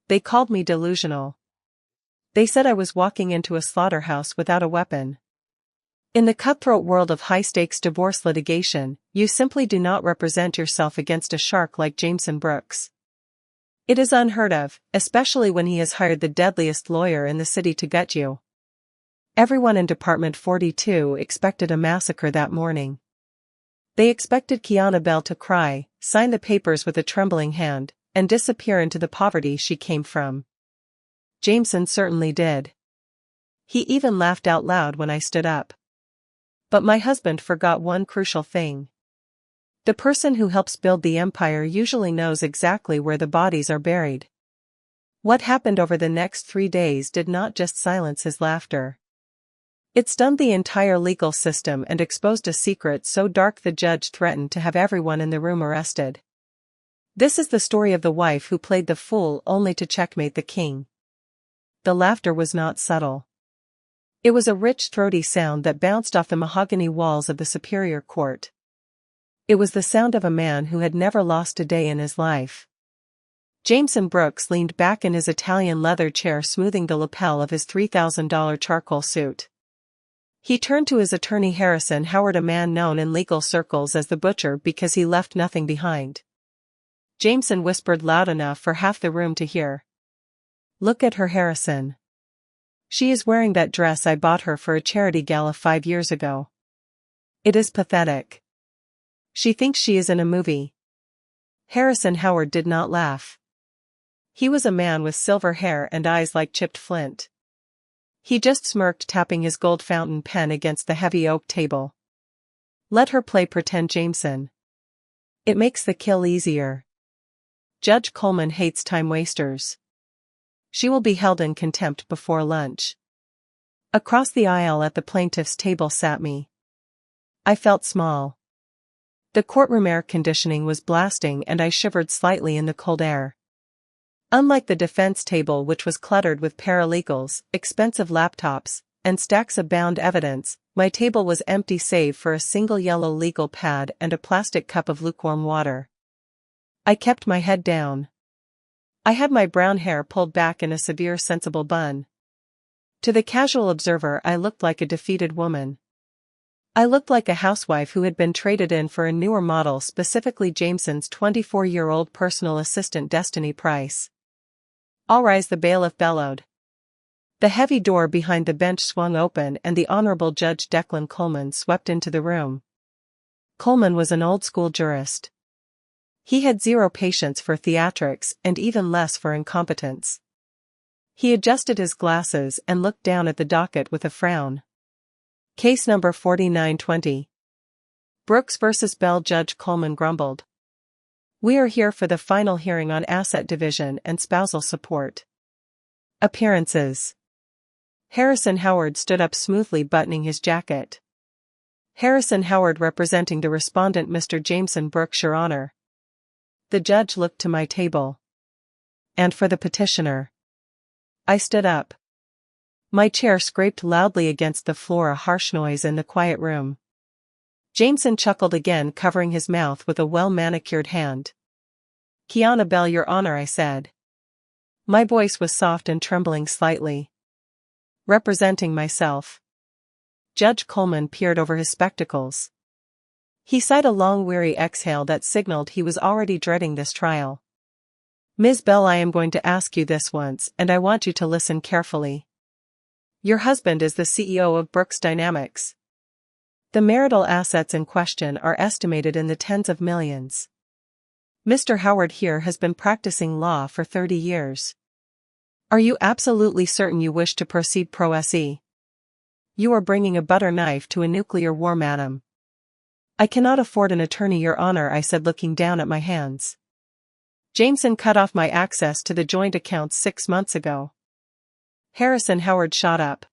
They called me delusional. They said I was walking into a slaughterhouse without a weapon. In the cutthroat world of high-stakes divorce litigation, you simply do not represent yourself against a shark like Jameson Brooks. It is unheard of, especially when he has hired the deadliest lawyer in the city to gut you. Everyone in Department 42 expected a massacre that morning. They expected Kiana Bell to cry, sign the papers with a trembling hand, and disappear into the poverty she came from. Jameson certainly did. He even laughed out loud when I stood up. But my husband forgot one crucial thing. The person who helps build the empire usually knows exactly where the bodies are buried. What happened over the next 3 days did not just silence his laughter. It stunned the entire legal system and exposed a secret so dark the judge threatened to have everyone in the room arrested. This is the story of the wife who played the fool only to checkmate the king. The laughter was not subtle. It was a rich throaty sound that bounced off the mahogany walls of the Superior Court. It was the sound of a man who had never lost a day in his life. Jameson Brooks leaned back in his Italian leather chair, smoothing the lapel of his $3,000 charcoal suit. He turned to his attorney Harrison Howard, a man known in legal circles as the Butcher because he left nothing behind. Jameson whispered loud enough for half the room to hear. "Look at her, Harrison. She is wearing that dress I bought her for a charity gala 5 years ago. It is pathetic. She thinks she is in a movie." Harrison Howard did not laugh. He was a man with silver hair and eyes like chipped flint. He just smirked, tapping his gold fountain pen against the heavy oak table. "Let her play pretend, Jameson. It makes the kill easier. Judge Coleman hates time wasters. She will be held in contempt before lunch." Across the aisle at the plaintiff's table sat me. I felt small. The courtroom air conditioning was blasting and I shivered slightly in the cold air. Unlike the defense table, which was cluttered with paralegals, expensive laptops, and stacks of bound evidence, my table was empty save for a single yellow legal pad and a plastic cup of lukewarm water. I kept my head down. I had my brown hair pulled back in a severe, sensible bun. To the casual observer, I looked like a defeated woman. I looked like a housewife who had been traded in for a newer model, specifically Jameson's 24-year-old personal assistant Destiny Price. "All rise," the bailiff bellowed. The heavy door behind the bench swung open and the Honorable Judge Declan Coleman swept into the room. Coleman was an old-school jurist. He had zero patience for theatrics and even less for incompetence. He adjusted his glasses and looked down at the docket with a frown. "Case number 4920. Brooks vs. Bell." Judge Coleman grumbled. "We are here for the final hearing on asset division and spousal support." Appearances. Harrison Howard stood up smoothly, buttoning his jacket. "Harrison Howard representing the respondent, Mr. Jameson Brooks, Your Honor." The judge looked to my table. "And for the petitioner." I stood up. My chair scraped loudly against the floor, a harsh noise in the quiet room. Jameson chuckled again, covering his mouth with a well-manicured hand. "Kiana Bell, Your Honor," I said. My voice was soft and trembling slightly. "Representing myself." Judge Coleman peered over his spectacles. He sighed a long, weary exhale that signaled he was already dreading this trial. "Ms. Bell, I am going to ask you this once, and I want you to listen carefully. Your husband is the CEO of Brooks Dynamics. The marital assets in question are estimated in the tens of millions. Mr. Howard here has been practicing law for 30 years. Are you absolutely certain you wish to proceed pro se? You are bringing a butter knife to a nuclear war, madam." "I cannot afford an attorney, Your Honor," I said, looking down at my hands. "Jameson cut off my access to the joint accounts 6 months ago." Harrison Howard shot up.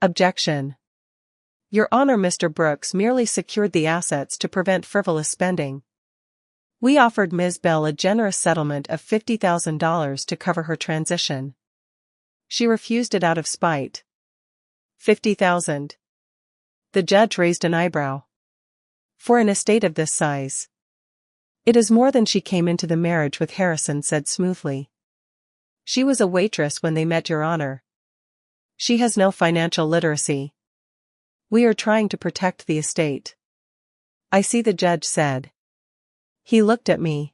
"Objection. Your Honor, Mr. Brooks merely secured the assets to prevent frivolous spending. We offered Ms. Bell a generous settlement of $50,000 to cover her transition. She refused it out of spite." $50,000. The judge raised an eyebrow. "For an estate of this size." "It is more than she came into the marriage with," Harrison said smoothly. She was a waitress when they met, Your Honor. She has no financial literacy. We are trying to protect the estate. I see, the judge said. He looked at me.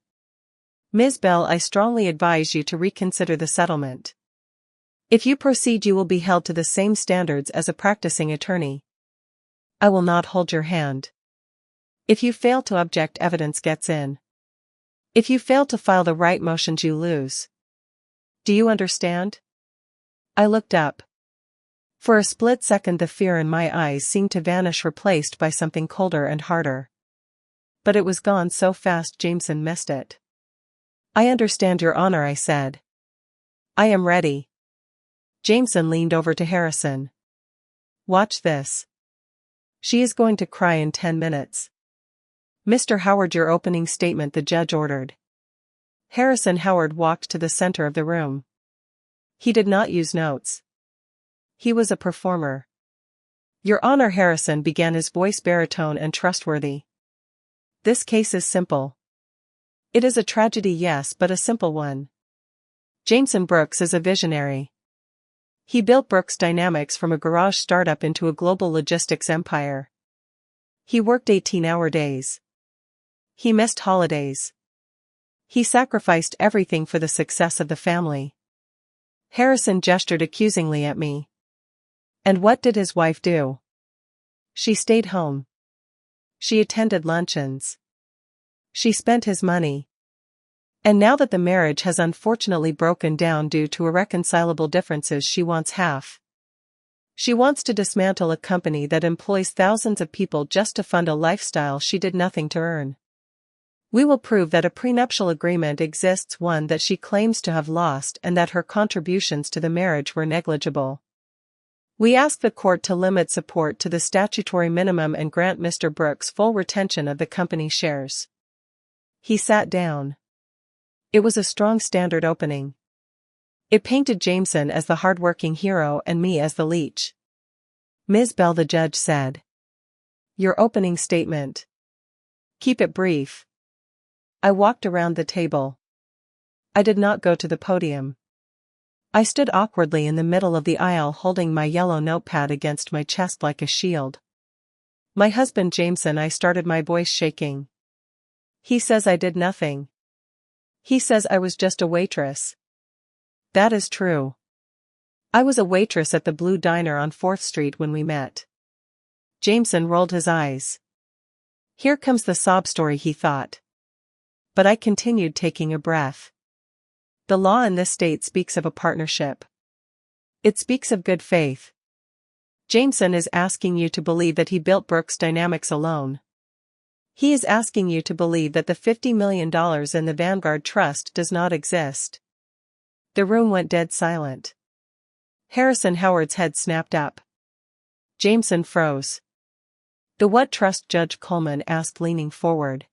Ms. Bell, I strongly advise you to reconsider the settlement. If you proceed, you will be held to the same standards as a practicing attorney. I will not hold your hand. If you fail to object, evidence gets in. If you fail to file the right motions, you lose. Do you understand? I looked up. For a split second the fear in my eyes seemed to vanish, replaced by something colder and harder. But it was gone so fast Jameson missed it. I understand, Your Honor, I said. I am ready. Jameson leaned over to Harrison. Watch this. She is going to cry in 10 minutes. Mr. Howard, your opening statement, the judge ordered. Harrison Howard walked to the center of the room. He did not use notes. He was a performer. Your Honor, Harrison began, his voice baritone and trustworthy. This case is simple. It is a tragedy, yes, but a simple one. Jameson Brooks is a visionary. He built Brooks Dynamics from a garage startup into a global logistics empire. He worked 18-hour days. He missed holidays. He sacrificed everything for the success of the family. Harrison gestured accusingly at me. And what did his wife do? She stayed home. She attended luncheons. She spent his money. And now that the marriage has unfortunately broken down due to irreconcilable differences, she wants half. She wants to dismantle a company that employs thousands of people just to fund a lifestyle she did nothing to earn. We will prove that a prenuptial agreement exists, one that she claims to have lost, and that her contributions to the marriage were negligible. We ask the court to limit support to the statutory minimum and grant Mr. Brooks full retention of the company shares. He sat down. It was a strong standard opening. It painted Jameson as the hard-working hero and me as the leech. Ms. Bell, the judge said. Your opening statement. Keep it brief. I walked around the table. I did not go to the podium. I stood awkwardly in the middle of the aisle, holding my yellow notepad against my chest like a shield. My husband Jameson, I started, my voice shaking. He says I did nothing. He says I was just a waitress. That is true. I was a waitress at the Blue Diner on 4th Street when we met. Jameson rolled his eyes. Here comes the sob story, he thought. But I continued, taking a breath. The law in this state speaks of a partnership. It speaks of good faith. Jameson is asking you to believe that he built Brooks Dynamics alone. He is asking you to believe that the $50 million in the Vanguard Trust does not exist. The room went dead silent. Harrison Howard's head snapped up. Jameson froze. The what trust? Judge Coleman asked, leaning forward.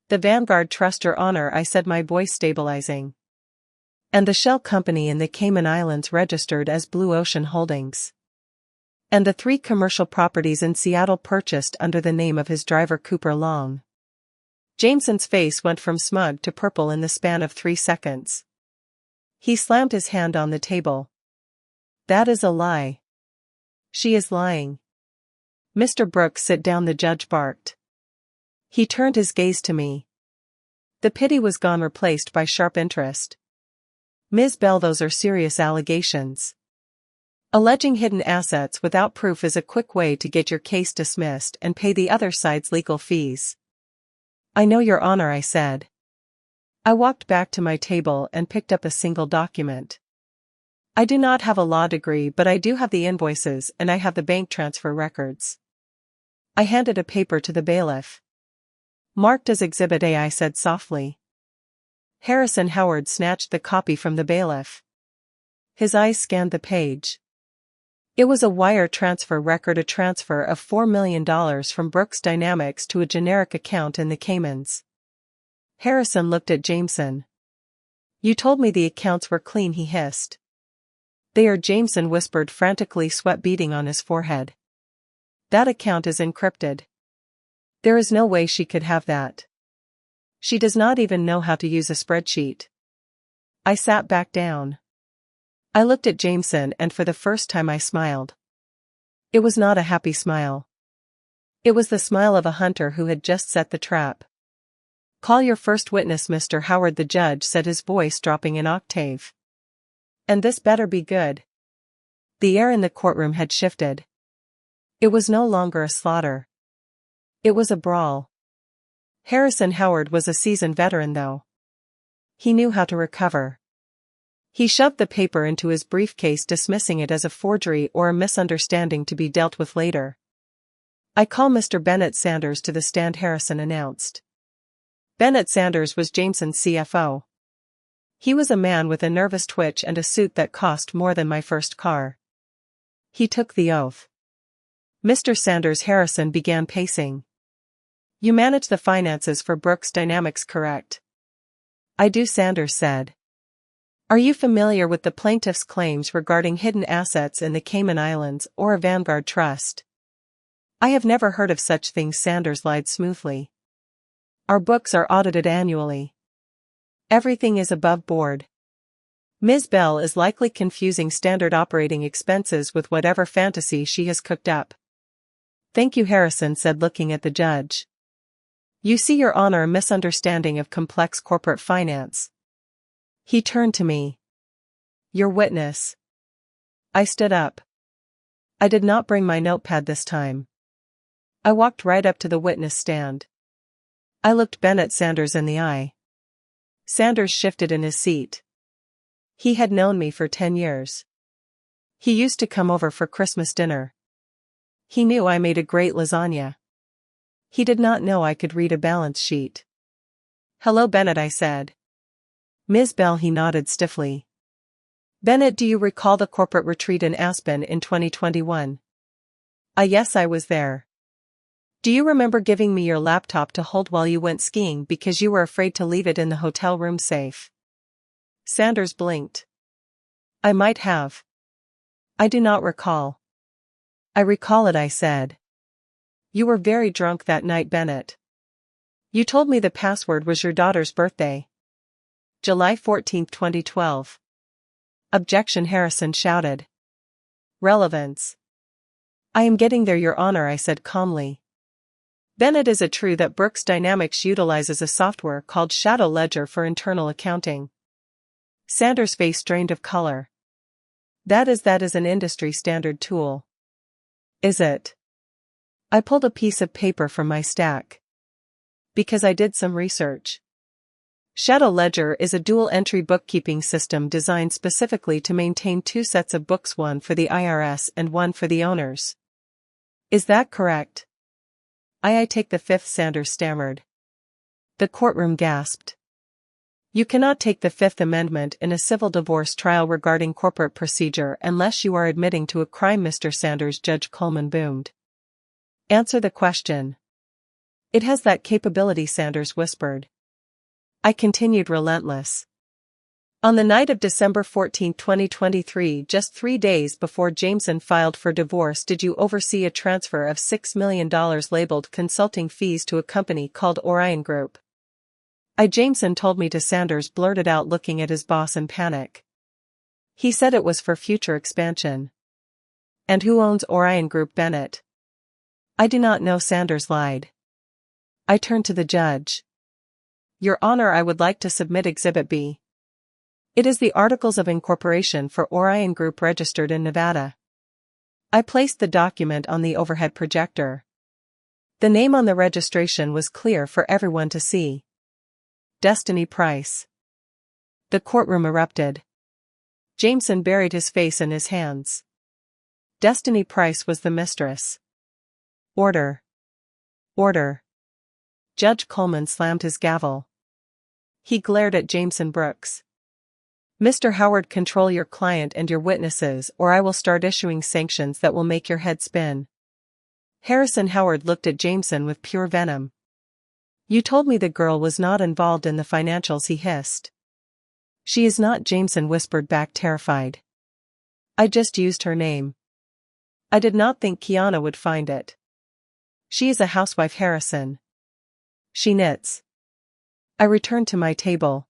The Vanguard Trust, Your Honor, I said, my voice stabilizing. And the shell company in the Cayman Islands registered as Blue Ocean Holdings. And the 3 commercial properties in Seattle purchased under the name of his driver Cooper Long. Jameson's face went from smug to purple in the span of 3 seconds. He slammed his hand on the table. That is a lie. She is lying. Mr. Brooks, sit down, the judge barked. He turned his gaze to me. The pity was gone, replaced by sharp interest. Ms. Bell, those are serious allegations. Alleging hidden assets without proof is a quick way to get your case dismissed and pay the other side's legal fees. I know, Your Honor, I said. I walked back to my table and picked up a single document. I do not have a law degree, but I do have the invoices and I have the bank transfer records. I handed a paper to the bailiff. Marked as Exhibit A, I said softly. Harrison Howard snatched the copy from the bailiff. His eyes scanned the page. It was a wire transfer record, a transfer of $4 million from Brooks Dynamics to a generic account in the Caymans. Harrison looked at Jameson. You told me the accounts were clean, he hissed. They are, Jameson whispered frantically, sweat beading on his forehead. That account is encrypted. There is no way she could have that. She does not even know how to use a spreadsheet. I sat back down. I looked at Jameson and for the first time I smiled. It was not a happy smile. It was the smile of a hunter who had just set the trap. "Call your first witness, Mr. Howard," the judge said, his voice dropping an octave. "And this better be good." The air in the courtroom had shifted. It was no longer a slaughter. It was a brawl. Harrison Howard was a seasoned veteran though. He knew how to recover. He shoved the paper into his briefcase, dismissing it as a forgery or a misunderstanding to be dealt with later. "I call Mr. Bennett Sanders to the stand," Harrison announced. Bennett Sanders was Jameson's CFO. He was a man with a nervous twitch and a suit that cost more than my first car. He took the oath. "Mr. Sanders," Harrison began pacing. "You manage the finances for Brooks Dynamics, correct?" "I do," Sanders said. "Are you familiar with the plaintiff's claims regarding hidden assets in the Cayman Islands or a Vanguard trust?" "I have never heard of such things," Sanders lied smoothly. "Our books are audited annually. Everything is above board. Ms. Bell is likely confusing standard operating expenses with whatever fantasy she has cooked up." "Thank you," Harrison said, looking at the judge. "You see, Your Honor, a misunderstanding of complex corporate finance." He turned to me. "Your witness." I stood up. I did not bring my notepad this time. I walked right up to the witness stand. I looked Bennett Sanders in the eye. Sanders shifted in his seat. He had known me for 10 years. He used to come over for Christmas dinner. He knew I made a great lasagna. He did not know I could read a balance sheet. "Hello, Bennett," I said. "Ms. Bell," he nodded stiffly. "Bennett, do you recall the corporate retreat in Aspen in 2021? Yes, I was there. Do you remember giving me your laptop to hold while you went skiing because you were afraid to leave it in the hotel room safe?" Sanders blinked. "I might have. I do not recall." "I recall it," I said. "You were very drunk that night, Bennett. You told me the password was your daughter's birthday. July 14, 2012. "Objection," Harrison shouted. "Relevance." "I am getting there, Your Honor," I said calmly. "Bennett, is it true that Brooks Dynamics utilizes a software called Shadow Ledger for internal accounting?" Sanders' face drained of color. That is an industry standard tool." "Is it?" I pulled a piece of paper from my stack. "Because I did some research. Shadow Ledger is a dual-entry bookkeeping system designed specifically to maintain 2 sets of books, one for the IRS and one for the owners." "Is that correct?" I take the fifth," Sanders stammered. The courtroom gasped. "You cannot take the Fifth Amendment in a civil divorce trial regarding corporate procedure unless you are admitting to a crime, Mr. Sanders," Judge Coleman boomed. "Answer the question." "It has that capability," Sanders whispered. I continued, relentless. "On the night of December 14, 2023, just 3 days before Jameson filed for divorce, did you oversee a transfer of $6 million labeled consulting fees to a company called Orion Group?" Jameson told me to," Sanders blurted out, looking at his boss in panic. "He said it was for future expansion." "And who owns Orion Group, Bennett?" "I do not know," Sanders lied. I turned to the judge. "Your Honor, I would like to submit Exhibit B. It is the Articles of Incorporation for Orion Group registered in Nevada." I placed the document on the overhead projector. The name on the registration was clear for everyone to see. Destiny Price. The courtroom erupted. Jameson buried his face in his hands. Destiny Price was the mistress. "Order. Order." Judge Coleman slammed his gavel. He glared at Jameson Brooks. "Mr. Howard, control your client and your witnesses, or I will start issuing sanctions that will make your head spin." Harrison Howard looked at Jameson with pure venom. "You told me the girl was not involved in the financials," he hissed. "She is not," Jameson whispered back, terrified. "I just used her name. I did not think Kiana would find it. She is a housewife, Harrison. She knits." I returned to my table.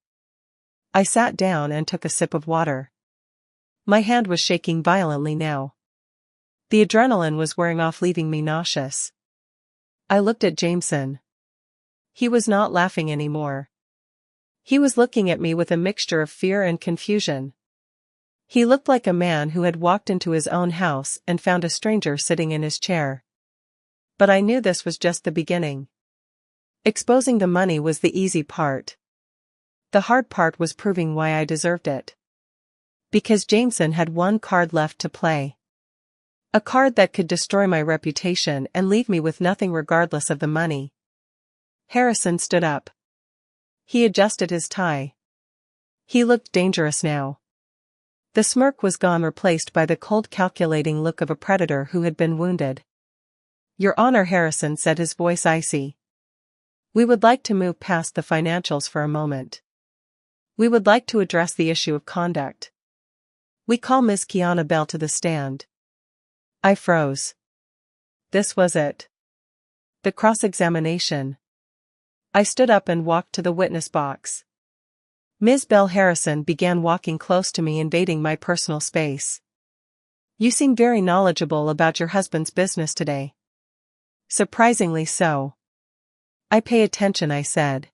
I sat down and took a sip of water. My hand was shaking violently now. The adrenaline was wearing off, leaving me nauseous. I looked at Jameson. He was not laughing anymore. He was looking at me with a mixture of fear and confusion. He looked like a man who had walked into his own house and found a stranger sitting in his chair. But I knew this was just the beginning. Exposing the money was the easy part. The hard part was proving why I deserved it. Because Jameson had one card left to play. A card that could destroy my reputation and leave me with nothing regardless of the money. Harrison stood up. He adjusted his tie. He looked dangerous now. The smirk was gone, replaced by the cold, calculating look of a predator who had been wounded. "Your Honor," Harrison said, his voice icy. "We would like to move past the financials for a moment. We would like to address the issue of conduct. We call Ms. Kiana Bell to the stand." I froze. This was it. The cross-examination. I stood up and walked to the witness box. Ms. Bell. Harrison began walking close to me, invading my personal space. "You seem very knowledgeable about your husband's business today." "Surprisingly so." "I pay attention," I said.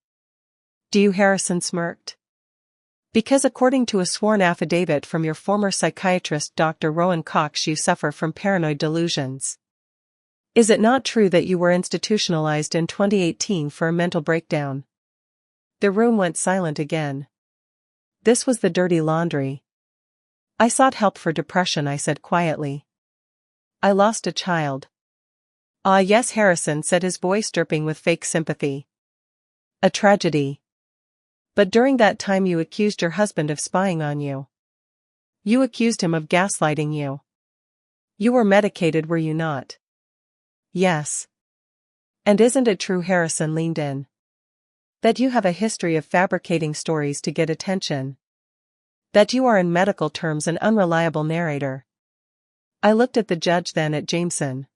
"Do you?" Harrison smirked. "Because according to a sworn affidavit from your former psychiatrist, Dr. Rowan Cox, you suffer from paranoid delusions. Is it not true that you were institutionalized in 2018 for a mental breakdown?" The room went silent again. This was the dirty laundry. "I sought help for depression," I said quietly. "I lost a child." "Ah yes," Harrison said, his voice dripping with fake sympathy. "A tragedy. But during that time you accused your husband of spying on you. You accused him of gaslighting you. You were medicated, were you not?" "Yes." "And isn't it true," Harrison leaned in, "that you have a history of fabricating stories to get attention? That you are in medical terms an unreliable narrator?" I looked at the judge, then at Jameson.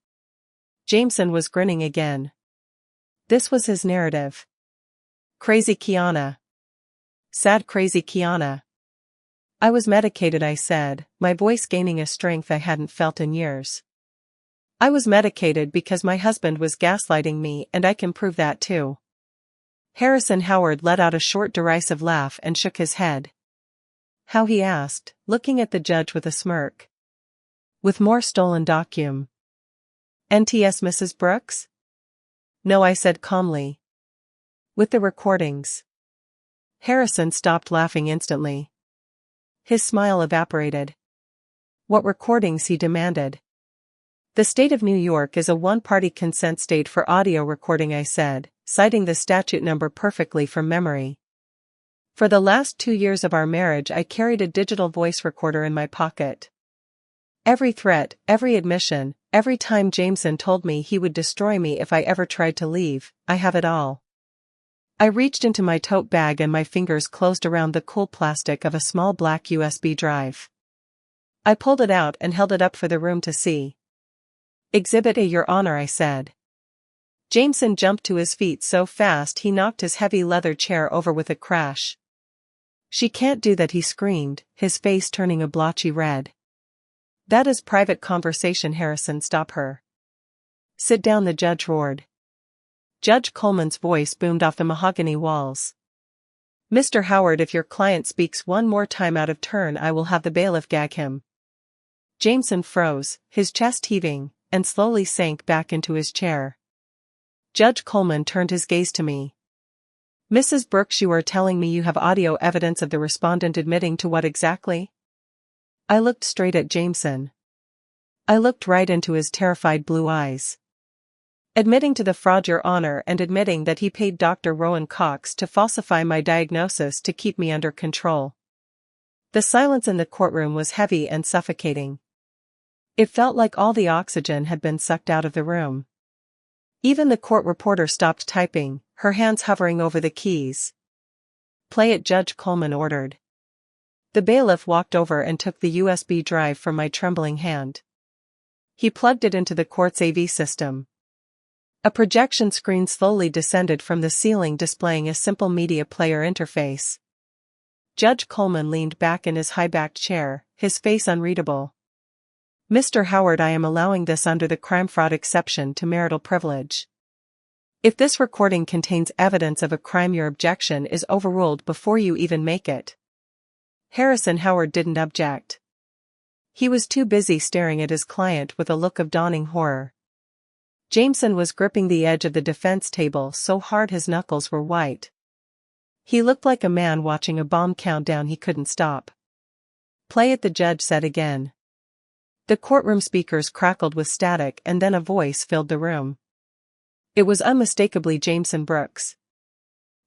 Jameson was grinning again. This was his narrative. Crazy Kiana. Sad crazy Kiana. "I was medicated," I said, my voice gaining a strength I hadn't felt in years. "I was medicated because my husband was gaslighting me, and I can prove that too." Harrison Howard let out a short derisive laugh and shook his head. "How?" he asked, looking at the judge with a smirk. "With more stolen docum." "NTS, Mrs. Brooks?" "No," I said calmly. "With the recordings." Harrison stopped laughing instantly. His smile evaporated. "What recordings?" he demanded. "The state of New York is a one-party consent state for audio recording," I said, citing the statute number perfectly from memory. "For the last 2 years of our marriage I carried a digital voice recorder in my pocket. Every threat, every admission, every time Jameson told me he would destroy me if I ever tried to leave, I have it all." I reached into my tote bag and my fingers closed around the cool plastic of a small black USB drive. I pulled it out and held it up for the room to see. "Exhibit A, Your Honor," I said. Jameson jumped to his feet so fast he knocked his heavy leather chair over with a crash. "She can't do that," he screamed, his face turning a blotchy red. "That is private conversation." Harrison, "Stop her." "Sit down," the judge roared. Judge Coleman's voice boomed off the mahogany walls. "Mr. Howard, if your client speaks one more time out of turn, I will have the bailiff gag him." Jameson froze, his chest heaving, and slowly sank back into his chair. Judge Coleman turned his gaze to me. "Mrs. Brooks, you are telling me you have audio evidence of the respondent admitting to what exactly?" I looked straight at Jameson. I looked right into his terrified blue eyes. "Admitting to the fraud, Your Honor, and admitting that he paid Dr. Rowan Cox to falsify my diagnosis to keep me under control." The silence in the courtroom was heavy and suffocating. It felt like all the oxygen had been sucked out of the room. Even the court reporter stopped typing, her hands hovering over the keys. "Play it," Judge Coleman ordered. The bailiff walked over and took the USB drive from my trembling hand. He plugged it into the court's AV system. A projection screen slowly descended from the ceiling, displaying a simple media player interface. Judge Coleman leaned back in his high-backed chair, his face unreadable. Mr. Howard, I am allowing this under the crime-fraud exception to marital privilege. If this recording contains evidence of a crime, your objection is overruled before you even make it. Harrison Howard didn't object. He was too busy staring at his client with a look of dawning horror. Jameson was gripping the edge of the defense table so hard his knuckles were white. He looked like a man watching a bomb countdown he couldn't stop. Play it, the judge said again. The courtroom speakers crackled with static, and then a voice filled the room. It was unmistakably Jameson Brooks.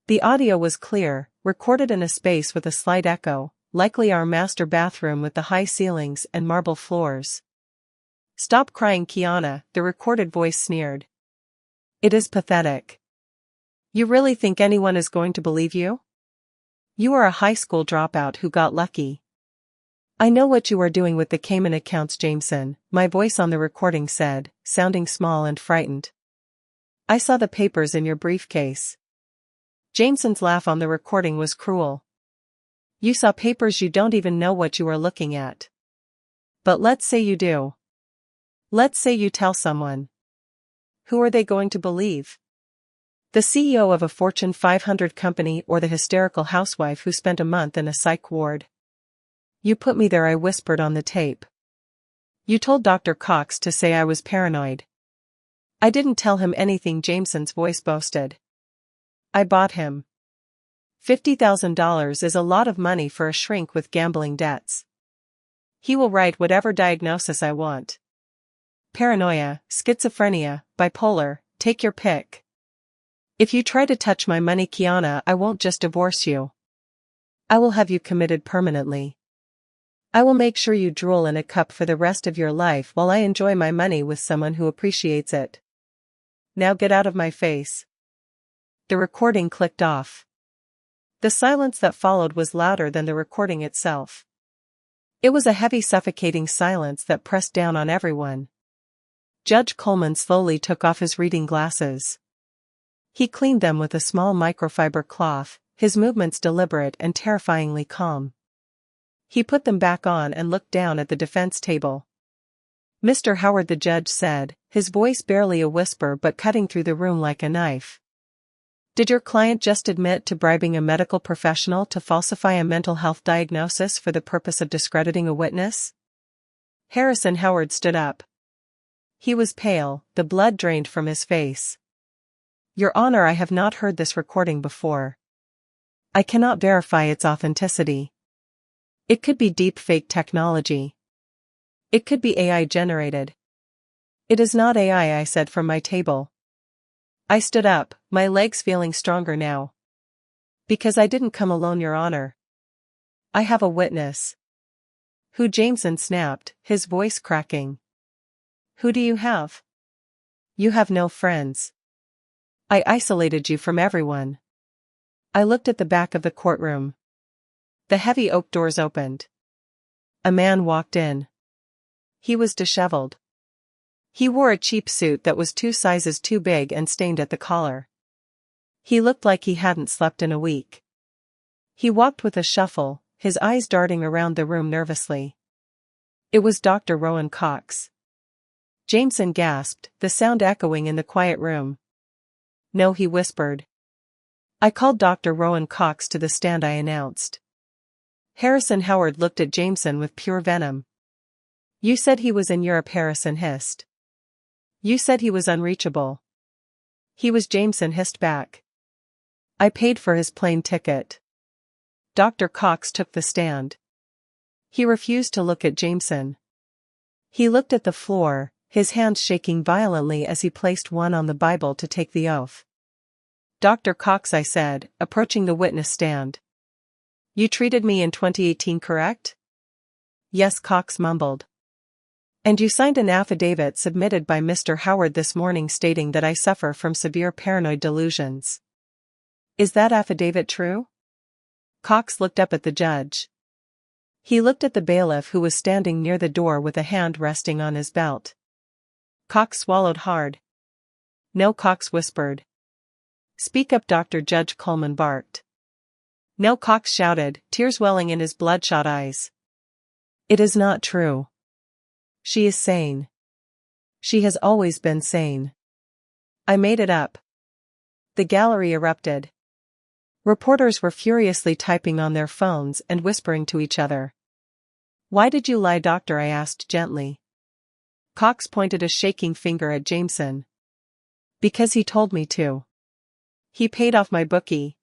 The audio was clear, recorded in a space with a slight echo, likely our master bathroom with the high ceilings and marble floors. Stop crying, Kiana, the recorded voice sneered. It is pathetic. You really think anyone is going to believe you? You are a high school dropout who got lucky. I know what you are doing with the Cayman accounts, Jameson, my voice on the recording said, sounding small and frightened. I saw the papers in your briefcase. Jameson's laugh on the recording was cruel. You saw papers? You don't even know what you are looking at. But let's say you do. Let's say you tell someone. Who are they going to believe? The CEO of a Fortune 500 company or the hysterical housewife who spent a month in a psych ward? You put me there, I whispered on the tape. You told Dr. Cox to say I was paranoid. I didn't tell him anything, Jameson's voice boasted. I bought him. $50,000 is a lot of money for a shrink with gambling debts. He will write whatever diagnosis I want. Paranoia, schizophrenia, bipolar, take your pick. If you try to touch my money, Kiana, I won't just divorce you. I will have you committed permanently. I will make sure you drool in a cup for the rest of your life while I enjoy my money with someone who appreciates it. Now get out of my face. The recording clicked off. The silence that followed was louder than the recording itself. It was a heavy, suffocating silence that pressed down on everyone. Judge Coleman slowly took off his reading glasses. He cleaned them with a small microfiber cloth, his movements deliberate and terrifyingly calm. He put them back on and looked down at the defense table. Mr. Howard, the judge said, his voice barely a whisper but cutting through the room like a knife. Did your client just admit to bribing a medical professional to falsify a mental health diagnosis for the purpose of discrediting a witness? Harrison Howard stood up. He was pale, the blood drained from his face. Your Honor, I have not heard this recording before. I cannot verify its authenticity. It could be deep fake technology. It could be AI generated. It is not AI, I said from my table. I stood up, my legs feeling stronger now. Because I didn't come alone, Your Honor. I have a witness. Who? Jameson snapped, his voice cracking. Who do you have? You have no friends. I isolated you from everyone. I looked at the back of the courtroom. The heavy oak doors opened. A man walked in. He was disheveled. He wore a cheap suit that was 2 sizes too big and stained at the collar. He looked like he hadn't slept in a week. He walked with a shuffle, his eyes darting around the room nervously. It was Dr. Rowan Cox. Jameson gasped, the sound echoing in the quiet room. No, he whispered. I called Dr. Rowan Cox to the stand, I announced. Harrison Howard looked at Jameson with pure venom. You said he was in Europe, Harrison hissed. You said he was unreachable. He was, Jameson hissed back. I paid for his plane ticket. Dr. Cox took the stand. He refused to look at Jameson. He looked at the floor, his hands shaking violently as he placed one on the Bible to take the oath. Dr. Cox, I said, approaching the witness stand. You treated me in 2018, correct? Yes, Cox mumbled. And you signed an affidavit submitted by Mr. Howard this morning stating that I suffer from severe paranoid delusions. Is that affidavit true? Cox looked up at the judge. He looked at the bailiff who was standing near the door with a hand resting on his belt. Cox swallowed hard. No, Cox whispered. Speak up, Dr. Judge Coleman barked. No, Cox shouted, tears welling in his bloodshot eyes. It is not true. She is sane. She has always been sane. I made it up. The gallery erupted. Reporters were furiously typing on their phones and whispering to each other. Why did you lie, doctor? I asked gently. Cox pointed a shaking finger at Jameson. Because he told me to. He paid off my bookie.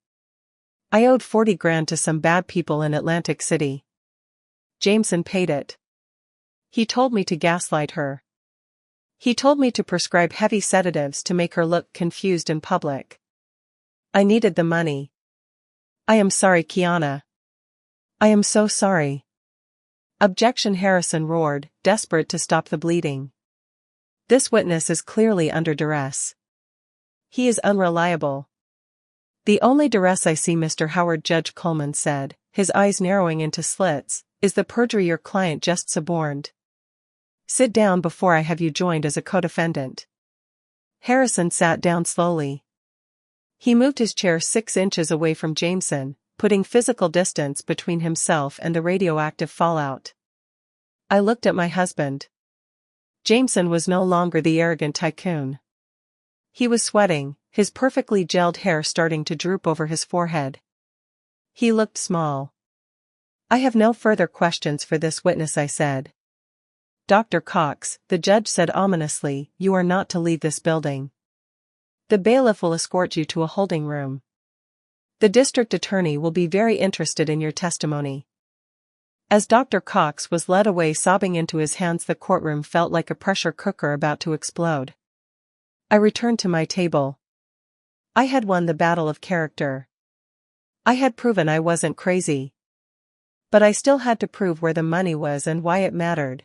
I owed 40 grand to some bad people in Atlantic City. Jameson paid it. He told me to gaslight her. He told me to prescribe heavy sedatives to make her look confused in public. I needed the money. I am sorry, Kiana. I am so sorry. Objection, Harrison roared, desperate to stop the bleeding. This witness is clearly under duress. He is unreliable. The only duress I see, Mr. Howard, Judge Coleman said, his eyes narrowing into slits, is the perjury your client just suborned. Sit down before I have you joined as a co-defendant. Harrison sat down slowly. He moved his chair 6 inches away from Jameson, putting physical distance between himself and the radioactive fallout. I looked at my husband. Jameson was no longer the arrogant tycoon. He was sweating, his perfectly gelled hair starting to droop over his forehead. He looked small. I have no further questions for this witness, I said. Dr. Cox, the judge said ominously, you are not to leave this building. The bailiff will escort you to a holding room. The district attorney will be very interested in your testimony. As Dr. Cox was led away sobbing into his hands, the courtroom felt like a pressure cooker about to explode. I returned to my table. I had won the battle of character. I had proven I wasn't crazy. But I still had to prove where the money was and why it mattered.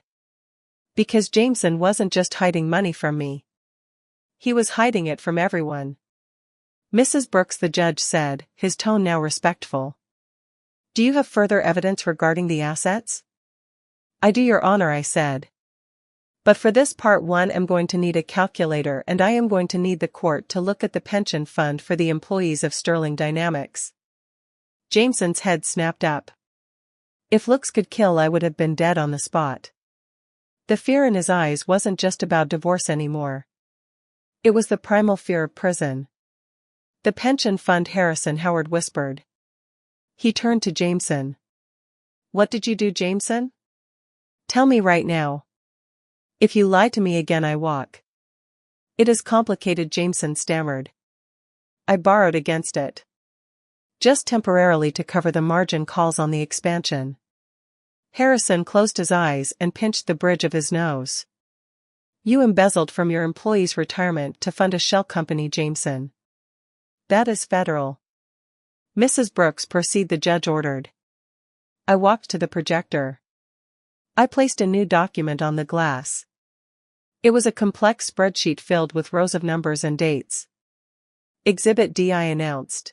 Because Jameson wasn't just hiding money from me. He was hiding it from everyone. Mrs. Brooks, the judge said, his tone now respectful. Do you have further evidence regarding the assets? I do, Your Honor, I said. But for this part 1, I'm going to need a calculator, and I am going to need the court to look at the pension fund for the employees of Sterling Dynamics. Jameson's head snapped up. If looks could kill, I would have been dead on the spot. The fear in his eyes wasn't just about divorce anymore. It was the primal fear of prison. The pension fund, Harrison Howard whispered. He turned to Jameson. What did you do, Jameson? Tell me right now. If you lie to me again, I walk. It is complicated, Jameson stammered. I borrowed against it. Just temporarily to cover the margin calls on the expansion. Harrison closed his eyes and pinched the bridge of his nose. You embezzled from your employees' retirement to fund a shell company, Jameson. That is federal. Mrs. Brooks, proceed, the judge ordered. I walked to the projector. I placed a new document on the glass. It was a complex spreadsheet filled with rows of numbers and dates. Exhibit D, I announced.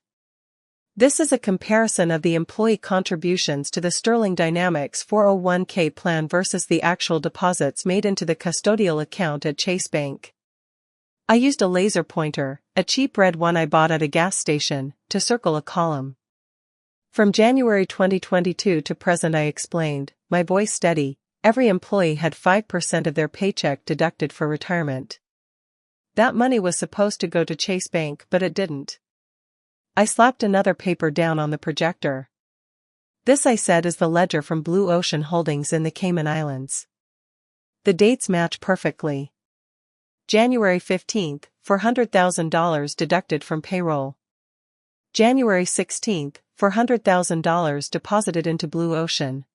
This is a comparison of the employee contributions to the Sterling Dynamics 401k plan versus the actual deposits made into the custodial account at Chase Bank. I used a laser pointer, a cheap red one I bought at a gas station, to circle a column. From January 2022 to present, I explained, my voice steady. Every employee had 5% of their paycheck deducted for retirement. That money was supposed to go to Chase Bank, but it didn't. I slapped another paper down on the projector. This, I said, is the ledger from Blue Ocean Holdings in the Cayman Islands. The dates match perfectly. January 15th, $400,000 deducted from payroll. January 16th, $400,000 deposited into Blue Ocean.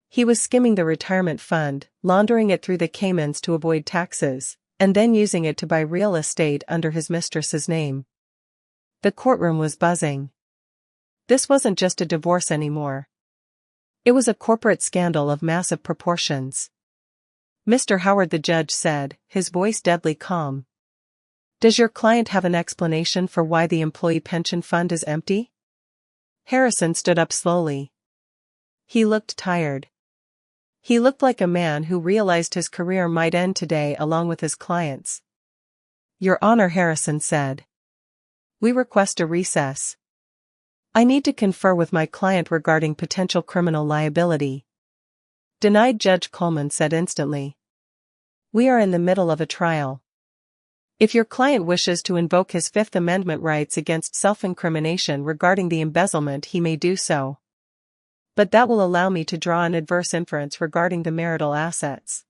He was skimming the retirement fund, laundering it through the Caymans to avoid taxes, and then using it to buy real estate under his mistress's name. The courtroom was buzzing. This wasn't just a divorce anymore. It was a corporate scandal of massive proportions. Mr. Howard, the judge said, his voice deadly calm. Does your client have an explanation for why the employee pension fund is empty? Harrison stood up slowly. He looked tired. He looked like a man who realized his career might end today along with his clients. Your Honor, Harrison said. We request a recess. I need to confer with my client regarding potential criminal liability. Denied, Judge Coleman said instantly. We are in the middle of a trial. If your client wishes to invoke his Fifth Amendment rights against self-incrimination regarding the embezzlement, he may do so. But that will allow me to draw an adverse inference regarding the marital assets.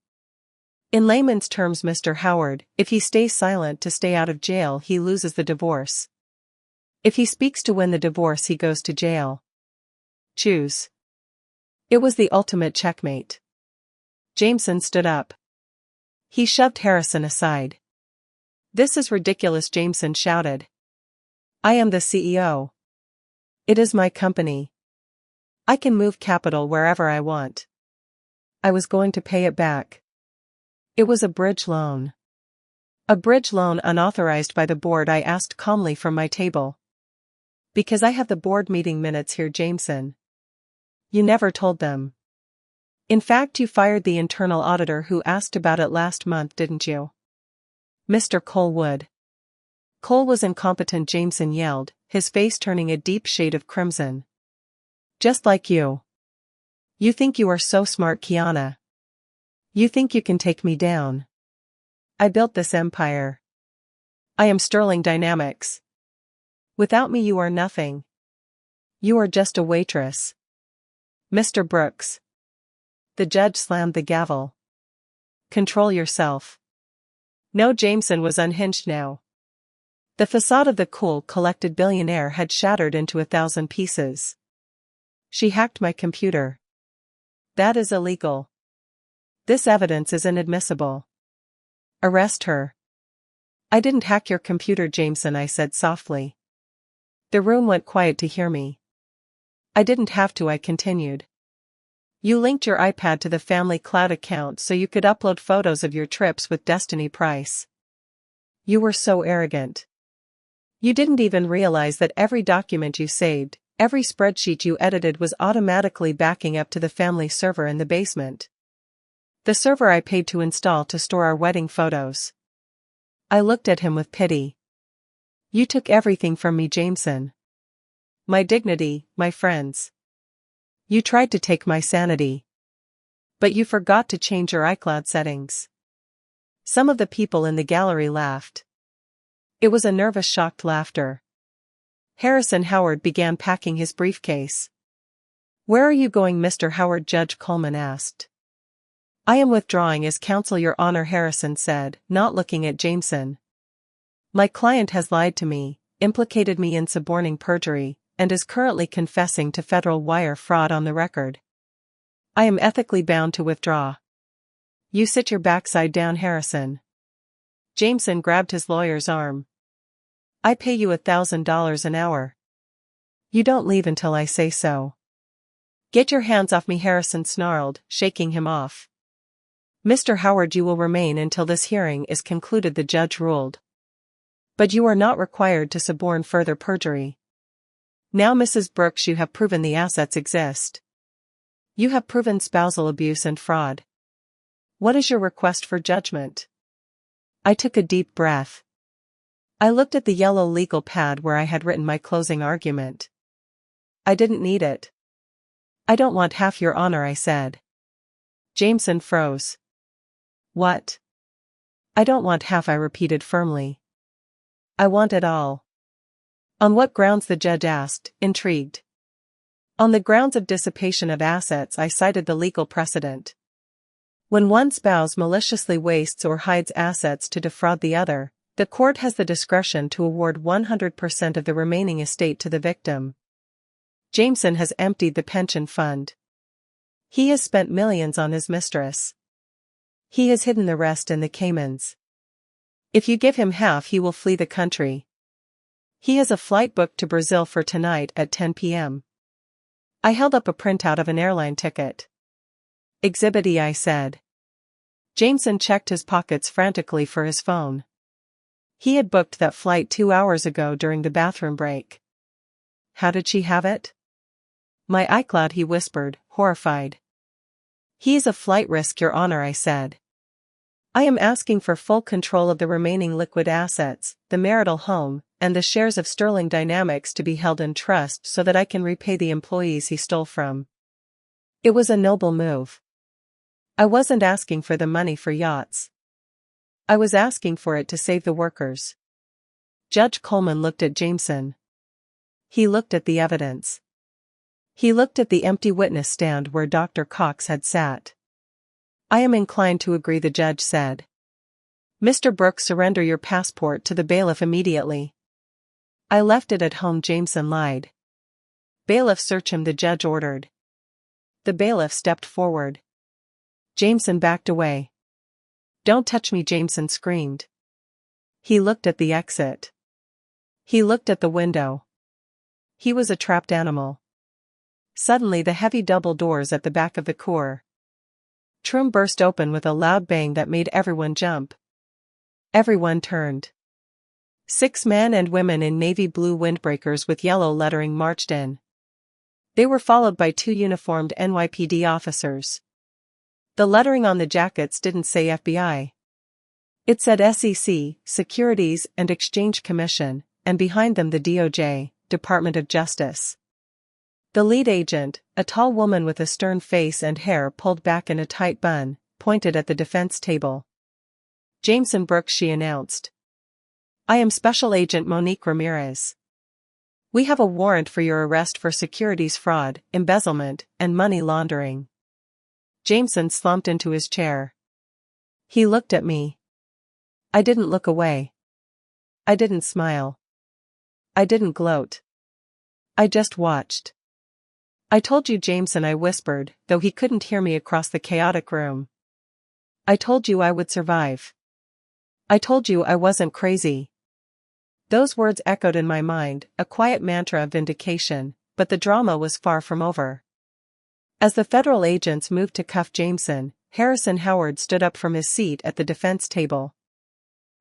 In layman's terms, Mr. Howard, if he stays silent to stay out of jail, he loses the divorce. If he speaks to win the divorce, he goes to jail. Choose. It was the ultimate checkmate. Jameson stood up. He shoved Harrison aside. This is ridiculous, Jameson shouted. I am the CEO. It is my company. I can move capital wherever I want. I was going to pay it back. It was a bridge loan. A bridge loan unauthorized by the board, I asked calmly from my table. Because I have the board meeting minutes here, Jameson. You never told them. In fact, you fired the internal auditor who asked about it last month, didn't you? Mr. Cole would. Cole was incompetent, Jameson yelled, his face turning a deep shade of crimson. Just like you. You think you are so smart, Kiana. You think you can take me down. I built this empire. I am Sterling Dynamics. Without me you are nothing. You are just a waitress. Mr. Brooks. The judge slammed the gavel. Control yourself. No, Jameson was unhinged now. The facade of the cool, collected billionaire had shattered into 1,000 pieces. She hacked my computer. That is illegal. This evidence is inadmissible. Arrest her. I didn't hack your computer, Jameson, I said softly. The room went quiet to hear me. I didn't have to, I continued. You linked your iPad to the family cloud account so you could upload photos of your trips with Destiny Price. You were so arrogant. You didn't even realize that every document you saved, every spreadsheet you edited was automatically backing up to the family server in the basement. The server I paid to install to store our wedding photos. I looked at him with pity. You took everything from me, Jameson. My dignity, my friends. You tried to take my sanity. But you forgot to change your iCloud settings. Some of the people in the gallery laughed. It was a nervous, shocked laughter. Harrison Howard began packing his briefcase. Where are you going, Mr. Howard? Judge Coleman asked. I am withdrawing as counsel, Your Honor, Harrison said, not looking at Jameson. My client has lied to me, implicated me in suborning perjury, and is currently confessing to federal wire fraud on the record. I am ethically bound to withdraw. You sit your backside down, Harrison. Jameson grabbed his lawyer's arm. I pay you $1,000 an hour. You don't leave until I say so. Get your hands off me, Harrison snarled, shaking him off. Mr. Howard, you will remain until this hearing is concluded, the judge ruled. But you are not required to suborn further perjury. Now, Mrs. Brooks, you have proven the assets exist. You have proven spousal abuse and fraud. What is your request for judgment? I took a deep breath. I looked at the yellow legal pad where I had written my closing argument. I didn't need it. I don't want half, Your Honor, I said. Jameson froze. What? I don't want half, I repeated firmly. I want it all. On what grounds? The judge asked, intrigued. On the grounds of dissipation of assets, I cited the legal precedent. When one spouse maliciously wastes or hides assets to defraud the other, the court has the discretion to award 100% of the remaining estate to the victim. Jameson has emptied the pension fund. He has spent millions on his mistress. He has hidden the rest in the Caymans. If you give him half, he will flee the country. He has a flight booked to Brazil for tonight at 10 p.m. I held up a printout of an airline ticket. Exhibit E, I said. Jameson checked his pockets frantically for his phone. He had booked that flight 2 hours ago during the bathroom break. How did she have it? My iCloud, he whispered, horrified. He is a flight risk, Your Honor, I said. I am asking for full control of the remaining liquid assets, the marital home, and the shares of Sterling Dynamics to be held in trust so that I can repay the employees he stole from. It was a noble move. I wasn't asking for the money for yachts. I was asking for it to save the workers. Judge Coleman looked at Jameson. He looked at the evidence. He looked at the empty witness stand where Dr. Cox had sat. I am inclined to agree, the judge said. Mr. Brooks, surrender your passport to the bailiff immediately. I left it at home, Jameson lied. Bailiff, search him, the judge ordered. The bailiff stepped forward. Jameson backed away. Don't touch me, Jameson screamed. He looked at the exit. He looked at the window. He was a trapped animal. Suddenly the heavy double doors at the back of the cour room burst open with a loud bang that made everyone jump. Everyone turned. 6 men and women in navy blue windbreakers with yellow lettering marched in. They were followed by 2 uniformed NYPD officers. The lettering on the jackets didn't say FBI. It said SEC, Securities and Exchange Commission, and behind them the DOJ, Department of Justice. The lead agent, a tall woman with a stern face and hair pulled back in a tight bun, pointed at the defense table. Jameson Brooks, she announced. I am Special Agent Monique Ramirez. We have a warrant for your arrest for securities fraud, embezzlement, and money laundering. Jameson slumped into his chair. He looked at me. I didn't look away. I didn't smile. I didn't gloat. I just watched. I told you, Jameson, I whispered, though he couldn't hear me across the chaotic room. I told you I would survive. I told you I wasn't crazy. Those words echoed in my mind, a quiet mantra of vindication, but the drama was far from over. As the federal agents moved to cuff Jameson, Harrison Howard stood up from his seat at the defense table.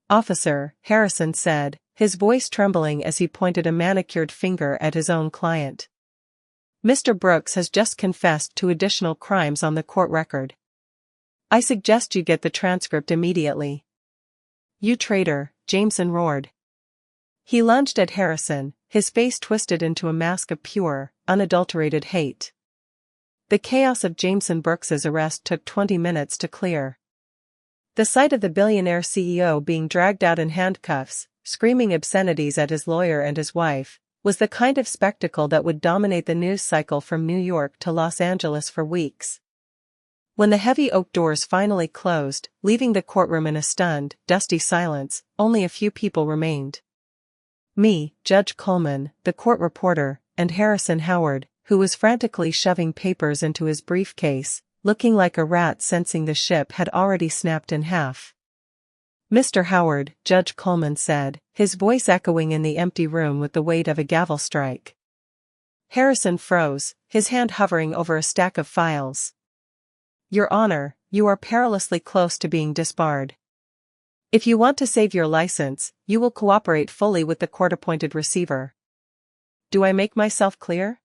Officer, Harrison said, his voice trembling as he pointed a manicured finger at his own client. Mr. Brooks has just confessed to additional crimes on the court record. I suggest you get the transcript immediately. You traitor, Jameson roared. He lunged at Harrison, his face twisted into a mask of pure, unadulterated hate. The chaos of Jameson Brooks's arrest took 20 minutes to clear. The sight of the billionaire CEO being dragged out in handcuffs, screaming obscenities at his lawyer and his wife, was the kind of spectacle that would dominate the news cycle from New York to Los Angeles for weeks. When the heavy oak doors finally closed, leaving the courtroom in a stunned, dusty silence, only a few people remained. Me, Judge Coleman, the court reporter, and Harrison Howard, who was frantically shoving papers into his briefcase, looking like a rat sensing the ship had already snapped in half. Mr. Howard, Judge Coleman said, his voice echoing in the empty room with the weight of a gavel strike. Harrison froze, his hand hovering over a stack of files. Your Honor, you are perilously close to being disbarred. If you want to save your license, you will cooperate fully with the court-appointed receiver. Do I make myself clear?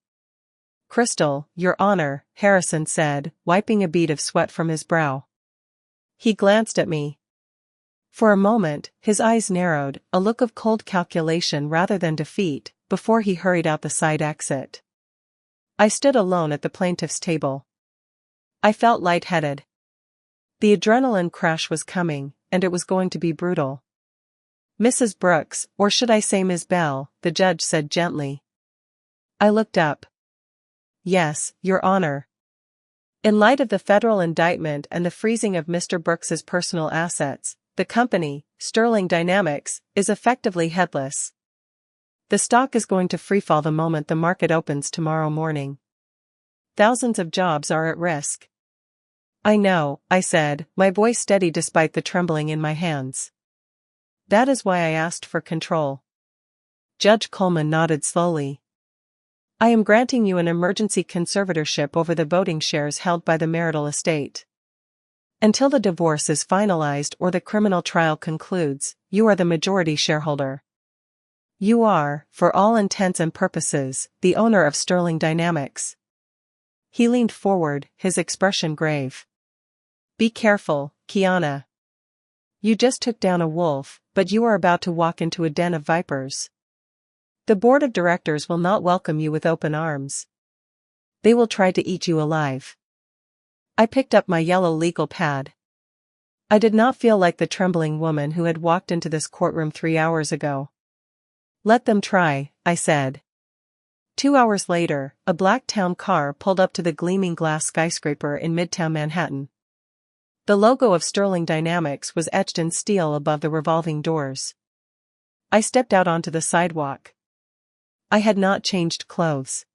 Crystal, Your Honor, Harrison said, wiping a bead of sweat from his brow. He glanced at me. For a moment, his eyes narrowed, a look of cold calculation rather than defeat, before he hurried out the side exit. I stood alone at the plaintiff's table. I felt lightheaded. The adrenaline crash was coming, and it was going to be brutal. Mrs. Brooks, or should I say Ms. Bell, the judge said gently. I looked up. Yes, Your Honor. In light of the federal indictment and the freezing of Mr. Brooks's personal assets, the company, Sterling Dynamics, is effectively headless. The stock is going to freefall the moment the market opens tomorrow morning. Thousands of jobs are at risk. I know, I said, my voice steady despite the trembling in my hands. That is why I asked for control. Judge Coleman nodded slowly. I am granting you an emergency conservatorship over the voting shares held by the marital estate. Until the divorce is finalized or the criminal trial concludes, you are the majority shareholder. You are, for all intents and purposes, the owner of Sterling Dynamics. He leaned forward, his expression grave. Be careful, Kiana. You just took down a wolf, but you are about to walk into a den of vipers. The board of directors will not welcome you with open arms. They will try to eat you alive. I picked up my yellow legal pad. I did not feel like the trembling woman who had walked into this courtroom 3 hours ago. Let them try, I said. 2 hours later, a black town car pulled up to the gleaming glass skyscraper in Midtown Manhattan. The logo of Sterling Dynamics was etched in steel above the revolving doors. I stepped out onto the sidewalk. I had not changed clothes.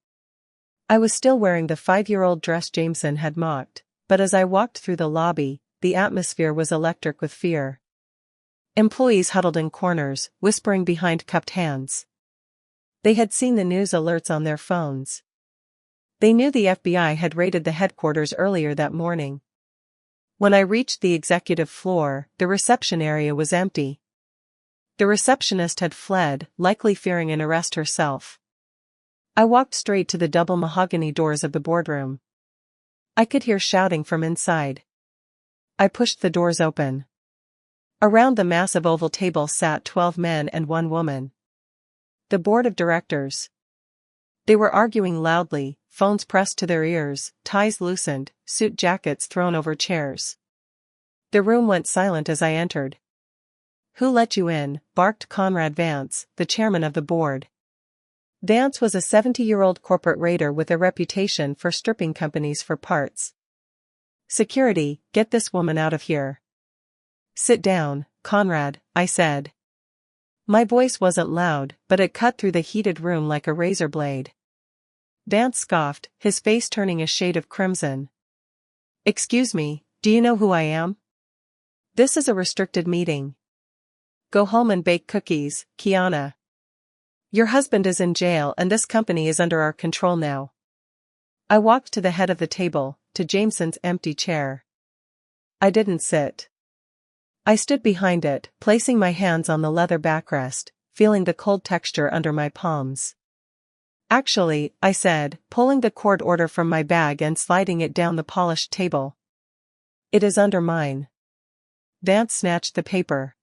I was still wearing the 5-year-old dress Jameson had mocked, but as I walked through the lobby, the atmosphere was electric with fear. Employees huddled in corners, whispering behind cupped hands. They had seen the news alerts on their phones. They knew the FBI had raided the headquarters earlier that morning. When I reached the executive floor, the reception area was empty. The receptionist had fled, likely fearing an arrest herself. I walked straight to the double mahogany doors of the boardroom. I could hear shouting from inside. I pushed the doors open. Around the massive oval table sat 12 men and 1 woman. The board of directors. They were arguing loudly, phones pressed to their ears, ties loosened, suit jackets thrown over chairs. The room went silent as I entered. "Who let you in?" barked Conrad Vance, the chairman of the board. Vance was a 70-year-old corporate raider with a reputation for stripping companies for parts. "Security, get this woman out of here." "Sit down, Conrad," I said. My voice wasn't loud, but it cut through the heated room like a razor blade. Vance scoffed, his face turning a shade of crimson. "Excuse me, do you know who I am? This is a restricted meeting. Go home and bake cookies, Kiana. Your husband is in jail and this company is under our control now." I walked to the head of the table, to Jameson's empty chair. I didn't sit. I stood behind it, placing my hands on the leather backrest, feeling the cold texture under my palms. "Actually," I said, pulling the court order from my bag and sliding it down the polished table. "It is under mine." Vance snatched the paper.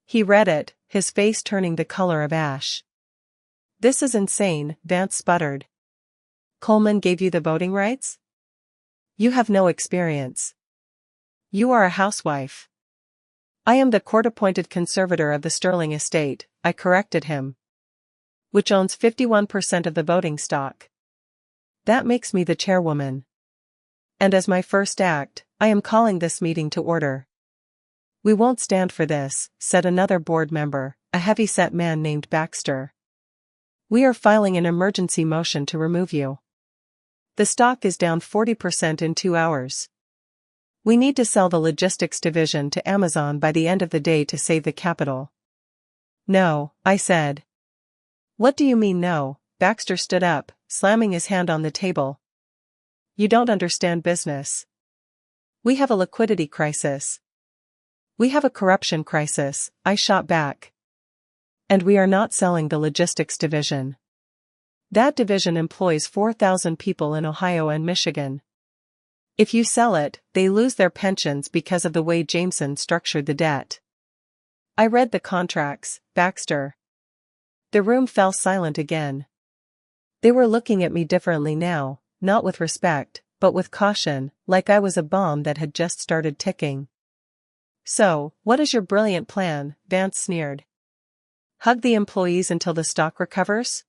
He read it, his face turning the color of ash. "This is insane," Vance sputtered. "Coleman gave you the voting rights? You have no experience. You are a housewife." "I am the court-appointed conservator of the Sterling estate," I corrected him. "Which owns 51% of the voting stock. That makes me the chairwoman. And as my first act, I am calling this meeting to order." "We won't stand for this," said another board member, a heavy-set man named Baxter. "We are filing an emergency motion to remove you. The stock is down 40% in 2 hours. We need to sell the logistics division to Amazon by the end of the day to save the capital." "No," I said. "What do you mean no?" Baxter stood up, slamming his hand on the table. "You don't understand business. We have a liquidity crisis." "We have a corruption crisis," I shot back. "And we are not selling the logistics division. That division employs 4,000 people in Ohio and Michigan. If you sell it, they lose their pensions because of the way Jameson structured the debt." I read the contracts, Baxter. The room fell silent again. They were looking at me differently now, not with respect, but with caution, like I was a bomb that had just started ticking. "So, what is your brilliant plan?" Vance sneered. "Hug the employees until the stock recovers?"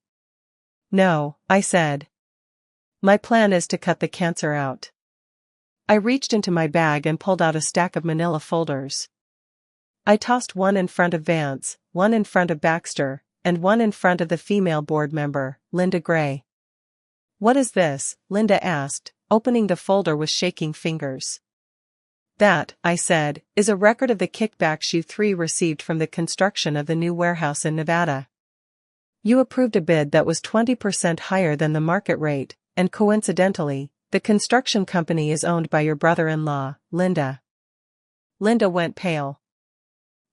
"No," I said. "My plan is to cut the cancer out." I reached into my bag and pulled out a stack of manila folders. I tossed one in front of Vance, one in front of Baxter, and one in front of the female board member, Linda Gray. "What is this?" Linda asked, opening the folder with shaking fingers. "That," I said, "is a record of the kickbacks you 3 received from the construction of the new warehouse in Nevada. You approved a bid that was 20% higher than the market rate, and coincidentally, the construction company is owned by your brother-in-law, Linda." Linda went pale.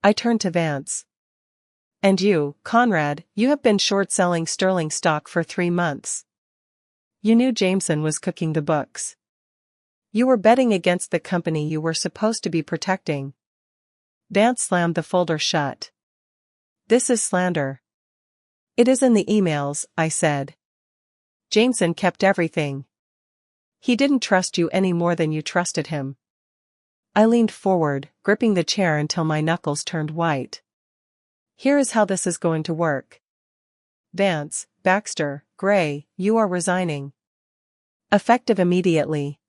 I turned to Vance. "And you, Conrad, you have been short-selling Sterling stock for 3 months. You knew Jameson was cooking the books. You were betting against the company you were supposed to be protecting." Vance slammed the folder shut. "This is slander." It is in the emails, I said. Jameson kept everything. He didn't trust you any more than you trusted him. I leaned forward, gripping the chair until my knuckles turned white. Here is how this is going to work. Vance, Baxter, Gray, you are resigning. Effective immediately.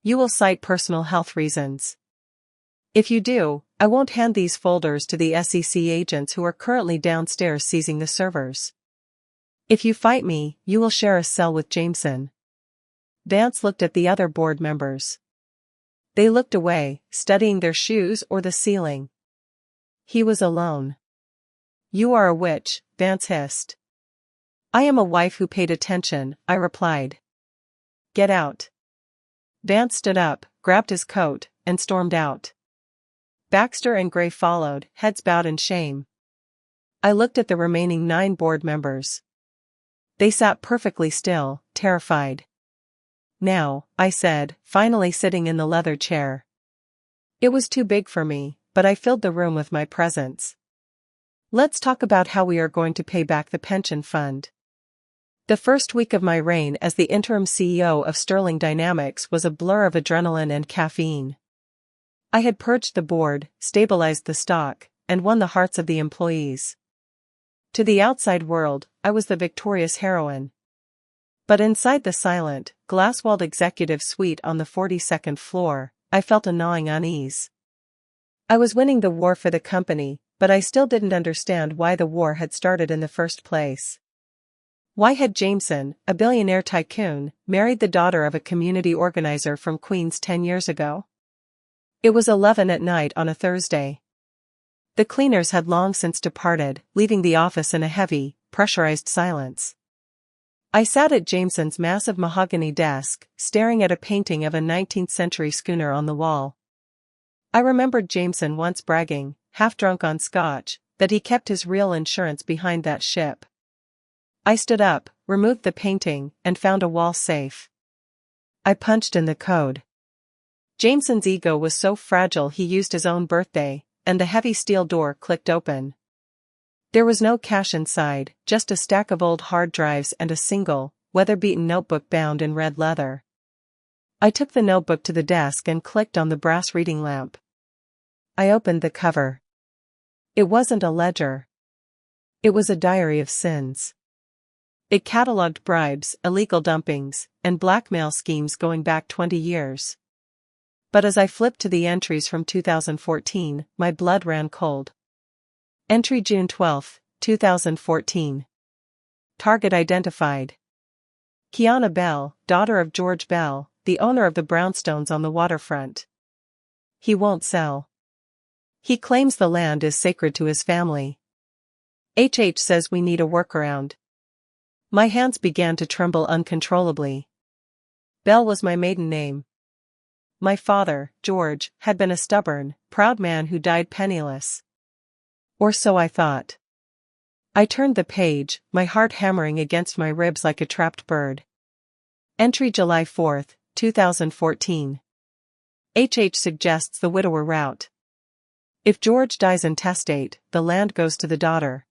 You will cite personal health reasons. If you do, I won't hand these folders to the SEC agents who are currently downstairs seizing the servers. If you fight me, you will share a cell with Jameson. Vance looked at the other board members. They looked away, studying their shoes or the ceiling. He was alone. You are a witch, Vance hissed. I am a wife who paid attention, I replied. Get out. Vance stood up, grabbed his coat, and stormed out. Baxter and Gray followed, heads bowed in shame. I looked at the remaining 9 board members. They sat perfectly still, terrified. Now, I said, finally sitting in the leather chair. It was too big for me, but I filled the room with my presence. Let's talk about how we are going to pay back the pension fund. The first week of my reign as the interim CEO of Sterling Dynamics was a blur of adrenaline and caffeine. I had purged the board, stabilized the stock, and won the hearts of the employees. To the outside world, I was the victorious heroine. But inside the silent, glass-walled executive suite on the 42nd floor, I felt a gnawing unease. I was winning the war for the company, but I still didn't understand why the war had started in the first place. Why had Jameson, a billionaire tycoon, married the daughter of a community organizer from Queens 10 years ago? It was 11 at night on a Thursday. The cleaners had long since departed, leaving the office in a heavy, pressurized silence. I sat at Jameson's massive mahogany desk, staring at a painting of a 19th-century schooner on the wall. I remembered Jameson once bragging, half-drunk on scotch, that he kept his real insurance behind that ship. I stood up, removed the painting, and found a wall safe. I punched in the code. Jameson's ego was so fragile he used his own birthday, and the heavy steel door clicked open. There was no cash inside, just a stack of old hard drives and a single, weather-beaten notebook bound in red leather. I took the notebook to the desk and clicked on the brass reading lamp. I opened the cover. It wasn't a ledger. It was a diary of sins. It catalogued bribes, illegal dumpings, and blackmail schemes going back 20 years. But as I flipped to the entries from 2014, my blood ran cold. Entry June 12, 2014. Target identified. Kiana Bell, daughter of George Bell, the owner of the brownstones on the waterfront. He won't sell. He claims the land is sacred to his family. HH says we need a workaround. My hands began to tremble uncontrollably. Bell was my maiden name. My father, George, had been a stubborn, proud man who died penniless. Or so I thought. I turned the page, my heart hammering against my ribs like a trapped bird. Entry July 4, 2014. HH suggests the widower route. If George dies intestate, the land goes to the daughter.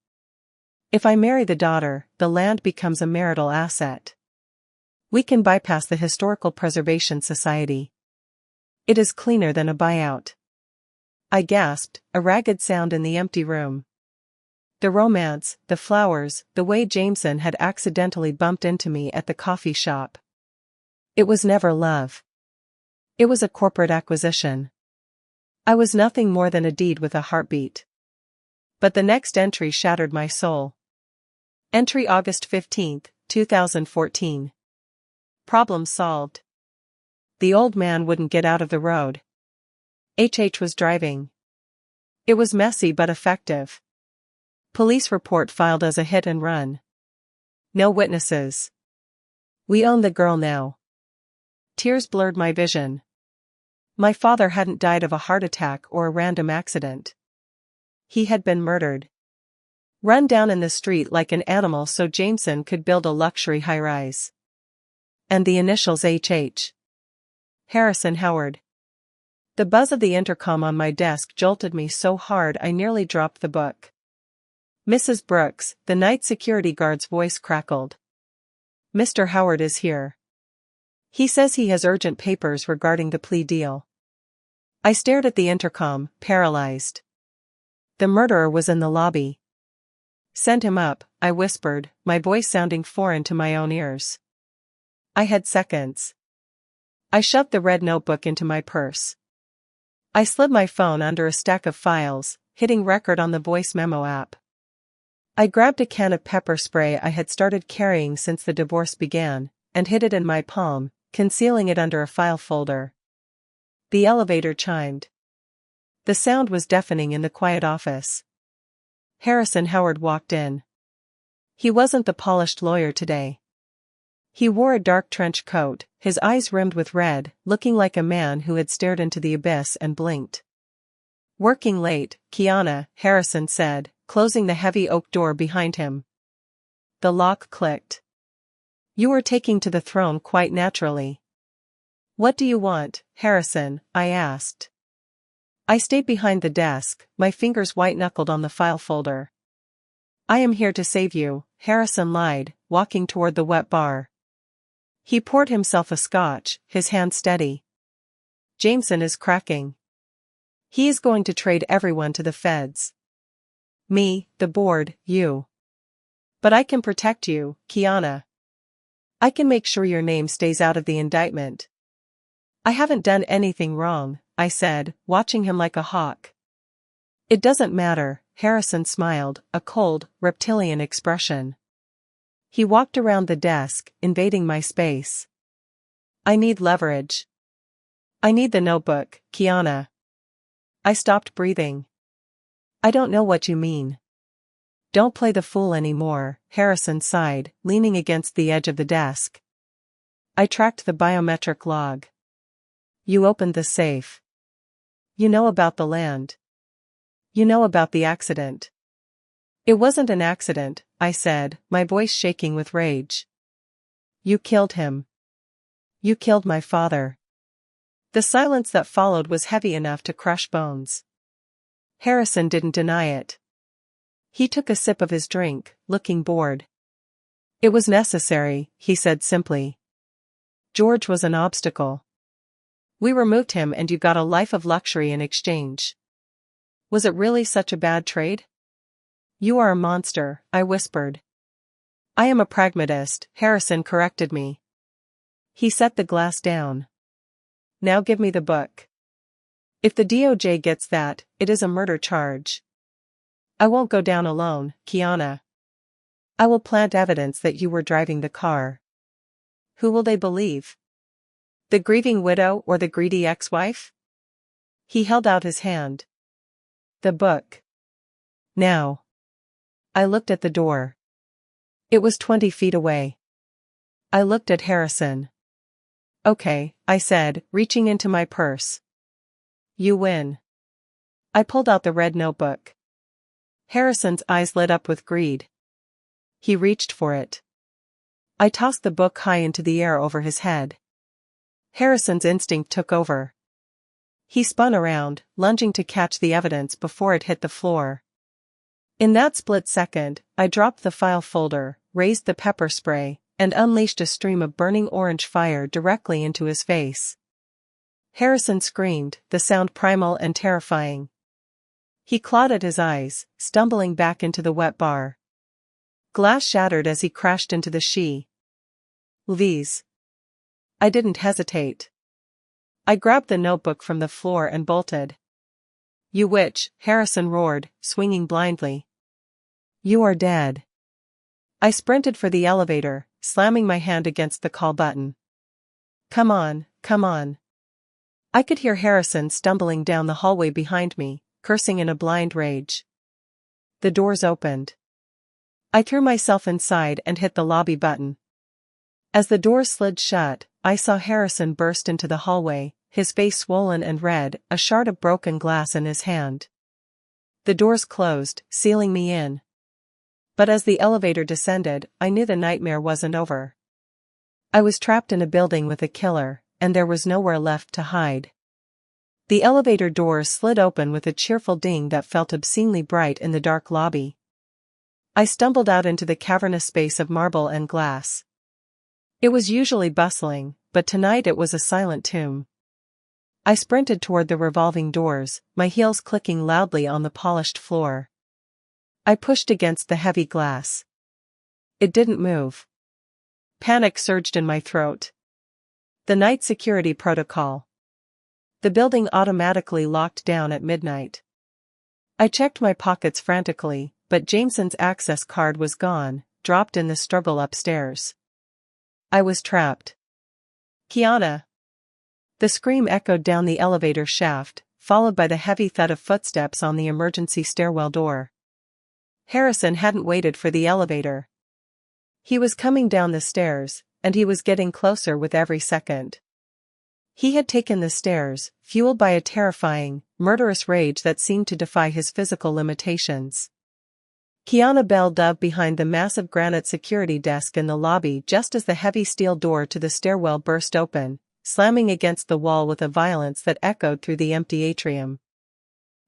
If I marry the daughter, the land becomes a marital asset. We can bypass the Historical Preservation Society. It is cleaner than a buyout. I gasped, a ragged sound in the empty room. The romance, the flowers, the way Jameson had accidentally bumped into me at the coffee shop. It was never love. It was a corporate acquisition. I was nothing more than a deed with a heartbeat. But the next entry shattered my soul. Entry August 15, 2014. Problem solved. The old man wouldn't get out of the road. HH was driving. It was messy but effective. Police report filed as a hit and run. No witnesses. We own the girl now. Tears blurred my vision. My father hadn't died of a heart attack or a random accident. He had been murdered. Run down in the street like an animal so Jameson could build a luxury high-rise. And the initials HH. Harrison Howard. The buzz of the intercom on my desk jolted me so hard I nearly dropped the book. Mrs. Brooks, the night security guard's voice crackled. Mr. Howard is here. He says he has urgent papers regarding the plea deal. I stared at the intercom, paralyzed. The murderer was in the lobby. Send him up, I whispered, my voice sounding foreign to my own ears. I had seconds. I shoved the red notebook into my purse. I slid my phone under a stack of files, hitting record on the voice memo app. I grabbed a can of pepper spray I had started carrying since the divorce began, and hid it in my palm, concealing it under a file folder. The elevator chimed. The sound was deafening in the quiet office. Harrison Howard walked in. He wasn't the polished lawyer today. He wore a dark trench coat, his eyes rimmed with red, looking like a man who had stared into the abyss and blinked. Working late, Kiana, Harrison said, closing the heavy oak door behind him. The lock clicked. You were taking to the throne quite naturally. What do you want, Harrison? I asked. I stayed behind the desk, my fingers white-knuckled on the file folder. I am here to save you, Harrison lied, walking toward the wet bar. He poured himself a scotch, his hand steady. Jameson is cracking. He is going to trade everyone to the feds. Me, the board, you. But I can protect you, Kiana. I can make sure your name stays out of the indictment. I haven't done anything wrong, I said, watching him like a hawk. It doesn't matter, Harrison smiled, a cold, reptilian expression. He walked around the desk, invading my space. I need leverage. I need the notebook, Kiana. I stopped breathing. I don't know what you mean. Don't play the fool anymore, Harrison sighed, leaning against the edge of the desk. I tracked the biometric log. You opened the safe. You know about the land. You know about the accident. It wasn't an accident, I said, my voice shaking with rage. You killed him. You killed my father. The silence that followed was heavy enough to crush bones. Harrison didn't deny it. He took a sip of his drink, looking bored. It was necessary, he said simply. George was an obstacle. We removed him and you got a life of luxury in exchange. Was it really such a bad trade? You are a monster, I whispered. I am a pragmatist, Harrison corrected me. He set the glass down. Now give me the book. If the DOJ gets that, it is a murder charge. I won't go down alone, Kiana. I will plant evidence that you were driving the car. Who will they believe? The grieving widow or the greedy ex-wife? He held out his hand. The book. Now. I looked at the door. It was 20 feet away. I looked at Harrison. Okay, I said, reaching into my purse. You win. I pulled out the red notebook. Harrison's eyes lit up with greed. He reached for it. I tossed the book high into the air over his head. Harrison's instinct took over. He spun around, lunging to catch the evidence before it hit the floor. In that split second, I dropped the file folder, raised the pepper spray, and unleashed a stream of burning orange fire directly into his face. Harrison screamed, the sound primal and terrifying. He clawed at his eyes, stumbling back into the wet bar. Glass shattered as he crashed into the she. Louise. I didn't hesitate. I grabbed the notebook from the floor and bolted. You witch, Harrison roared, swinging blindly. You are dead. I sprinted for the elevator, slamming my hand against the call button. Come on, come on. I could hear Harrison stumbling down the hallway behind me, cursing in a blind rage. The doors opened. I threw myself inside and hit the lobby button. As the door slid shut, I saw Harrison burst into the hallway, his face swollen and red, a shard of broken glass in his hand. The doors closed, sealing me in. But as the elevator descended, I knew the nightmare wasn't over. I was trapped in a building with a killer, and there was nowhere left to hide. The elevator doors slid open with a cheerful ding that felt obscenely bright in the dark lobby. I stumbled out into the cavernous space of marble and glass. It was usually bustling, but tonight it was a silent tomb. I sprinted toward the revolving doors, my heels clicking loudly on the polished floor. I pushed against the heavy glass. It didn't move. Panic surged in my throat. The night security protocol. The building automatically locked down at midnight. I checked my pockets frantically, but Jameson's access card was gone, dropped in the struggle upstairs. I was trapped. Kiana! The scream echoed down the elevator shaft, followed by the heavy thud of footsteps on the emergency stairwell door. Harrison hadn't waited for the elevator. He was coming down the stairs, and he was getting closer with every second. He had taken the stairs, fueled by a terrifying, murderous rage that seemed to defy his physical limitations. Kiana Bell dove behind the massive granite security desk in the lobby just as the heavy steel door to the stairwell burst open, slamming against the wall with a violence that echoed through the empty atrium.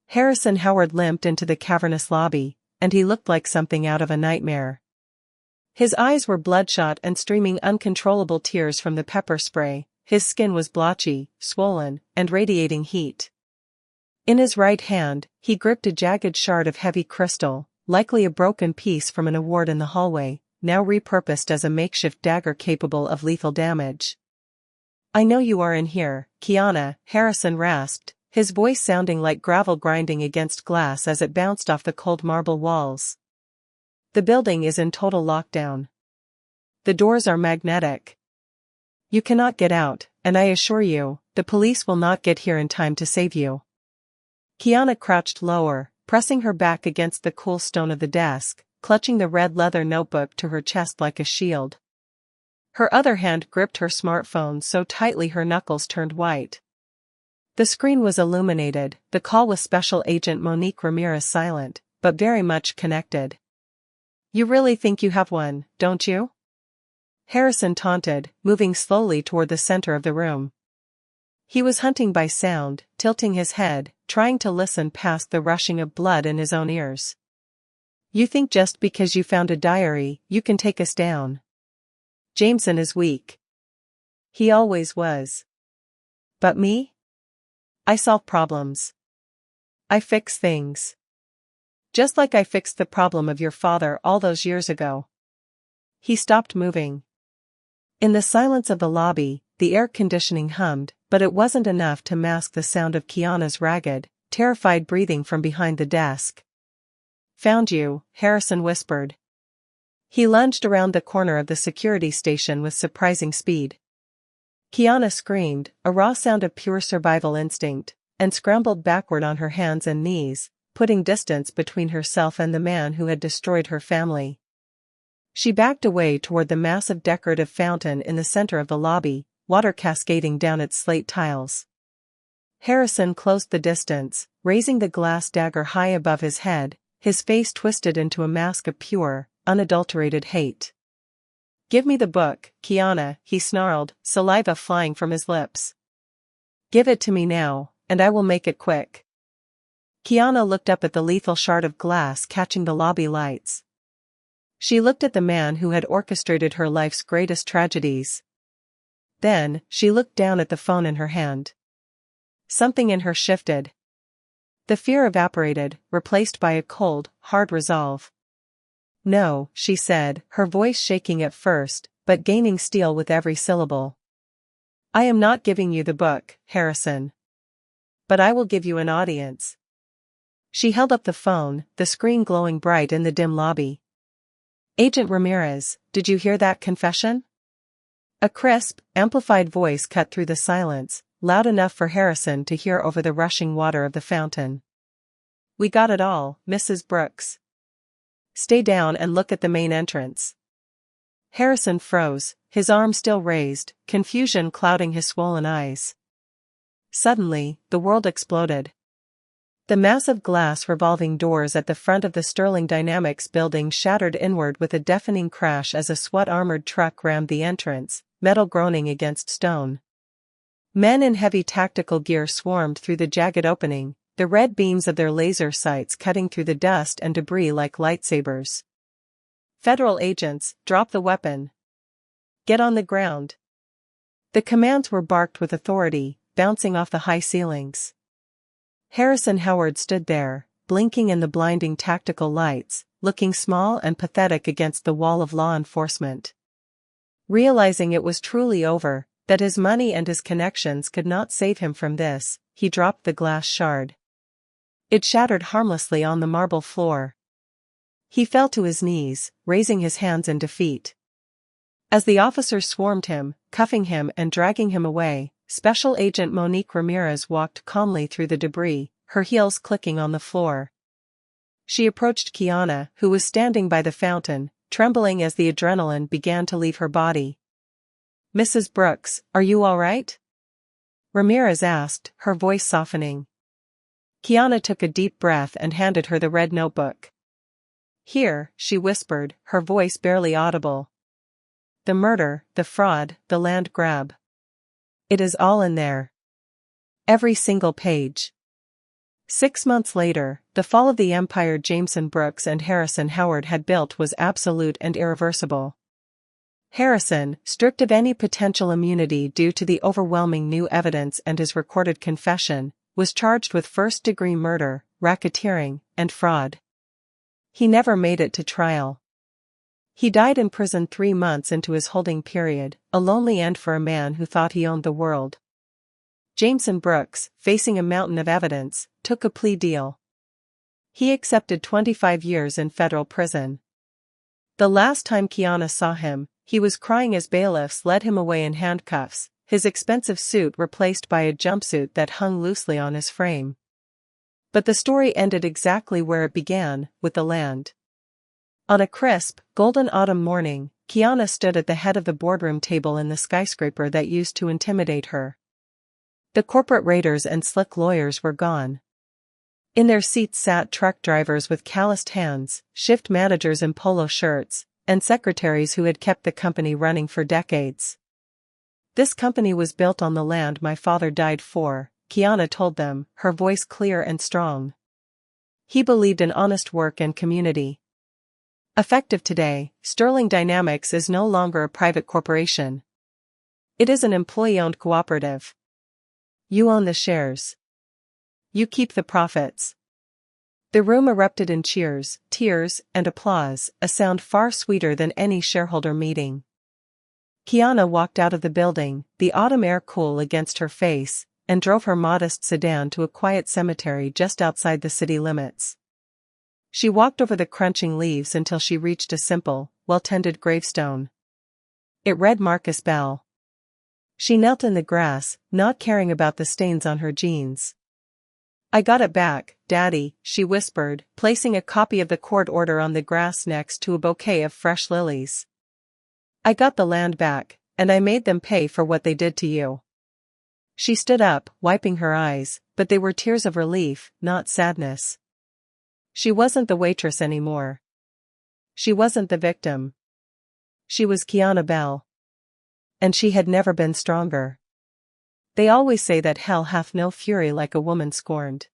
Harrison Howard limped into the cavernous lobby, and he looked like something out of a nightmare. His eyes were bloodshot and streaming uncontrollable tears from the pepper spray, his skin was blotchy, swollen, and radiating heat. In his right hand, he gripped a jagged shard of heavy crystal, likely a broken piece from an award in the hallway, now repurposed as a makeshift dagger capable of lethal damage. "I know you are in here, Kiana," Harrison rasped, his voice sounding like gravel grinding against glass as it bounced off the cold marble walls. "The building is in total lockdown. The doors are magnetic. You cannot get out, and I assure you, the police will not get here in time to save you." Kiana crouched lower, pressing her back against the cool stone of the desk, clutching the red leather notebook to her chest like a shield. Her other hand gripped her smartphone so tightly her knuckles turned white. The screen was illuminated, the call with Special Agent Monique Ramirez silent, but very much connected. "You really think you have one, don't you?" Harrison taunted, moving slowly toward the center of the room. He was hunting by sound, tilting his head, trying to listen past the rushing of blood in his own ears. "You think just because you found a diary, you can take us down. Jameson is weak. He always was. But me? I solve problems. I fix things. Just like I fixed the problem of your father all those years ago." He stopped moving. In the silence of the lobby, the air conditioning hummed, but it wasn't enough to mask the sound of Kiana's ragged, terrified breathing from behind the desk. "Found you," Harrison whispered. He lunged around the corner of the security station with surprising speed. Kiana screamed, a raw sound of pure survival instinct, and scrambled backward on her hands and knees, putting distance between herself and the man who had destroyed her family. She backed away toward the massive decorative fountain in the center of the lobby, water cascading down its slate tiles. Harrison closed the distance, raising the glass dagger high above his head, his face twisted into a mask of pure, unadulterated hate. "Give me the book, Kiana," he snarled, saliva flying from his lips. "Give it to me now, and I will make it quick." Kiana looked up at the lethal shard of glass catching the lobby lights. She looked at the man who had orchestrated her life's greatest tragedies. Then, she looked down at the phone in her hand. Something in her shifted. The fear evaporated, replaced by a cold, hard resolve. "No," she said, her voice shaking at first, but gaining steel with every syllable. "I am not giving you the book, Harrison. But I will give you an audience." She held up the phone, the screen glowing bright in the dim lobby. "Agent Ramirez, did you hear that confession?" A crisp, amplified voice cut through the silence, loud enough for Harrison to hear over the rushing water of the fountain. "We got it all, Mrs. Brooks. Stay down and look at the main entrance." Harrison froze, his arm still raised, confusion clouding his swollen eyes. Suddenly, the world exploded. The massive glass revolving doors at the front of the Sterling Dynamics building shattered inward with a deafening crash as a SWAT-armored truck rammed the entrance, metal groaning against stone. Men in heavy tactical gear swarmed through the jagged opening, the red beams of their laser sights cutting through the dust and debris like lightsabers. Federal agents, drop the weapon. Get on the ground. The commands were barked with authority, bouncing off the high ceilings. Harrison Howard stood there, blinking in the blinding tactical lights, looking small and pathetic against the wall of law enforcement. Realizing it was truly over, that his money and his connections could not save him from this, he dropped the glass shard. It shattered harmlessly on the marble floor. He fell to his knees, raising his hands in defeat. As the officers swarmed him, cuffing him and dragging him away, Special Agent Monique Ramirez walked calmly through the debris, her heels clicking on the floor. She approached Kiana, who was standing by the fountain, trembling as the adrenaline began to leave her body. "Mrs. Brooks, are you all right?" Ramirez asked, her voice softening. Kiana took a deep breath and handed her the red notebook. "Here," she whispered, her voice barely audible. "The murder, the fraud, the land grab. It is all in there. Every single page." 6 months later, the fall of the empire Jameson Brooks and Harrison Howard had built was absolute and irreversible. Harrison, stripped of any potential immunity due to the overwhelming new evidence and his recorded confession, was charged with first-degree murder, racketeering, and fraud. He never made it to trial. He died in prison 3 months into his holding period, a lonely end for a man who thought he owned the world. Jameson Brooks, facing a mountain of evidence, took a plea deal. He accepted 25 years in federal prison. The last time Kiana saw him, he was crying as bailiffs led him away in handcuffs, his expensive suit replaced by a jumpsuit that hung loosely on his frame. But the story ended exactly where it began, with the land. On a crisp, golden autumn morning, Kiana stood at the head of the boardroom table in the skyscraper that used to intimidate her. The corporate raiders and slick lawyers were gone. In their seats sat truck drivers with calloused hands, shift managers in polo shirts, and secretaries who had kept the company running for decades. "This company was built on the land my father died for," Kiana told them, her voice clear and strong. "He believed in honest work and community." Effective today, Sterling Dynamics is no longer a private corporation. It is an employee-owned cooperative. You own the shares. You keep the profits. The room erupted in cheers, tears, and applause, a sound far sweeter than any shareholder meeting. Kiana walked out of the building, the autumn air cool against her face, and drove her modest sedan to a quiet cemetery just outside the city limits. She walked over the crunching leaves until she reached a simple, well-tended gravestone. It read Marcus Bell. She knelt in the grass, not caring about the stains on her jeans. "I got it back, Daddy," she whispered, placing a copy of the court order on the grass next to a bouquet of fresh lilies. "I got the land back, and I made them pay for what they did to you." She stood up, wiping her eyes, but they were tears of relief, not sadness. She wasn't the waitress anymore. She wasn't the victim. She was Kiana Bell. And she had never been stronger. They always say that hell hath no fury like a woman scorned.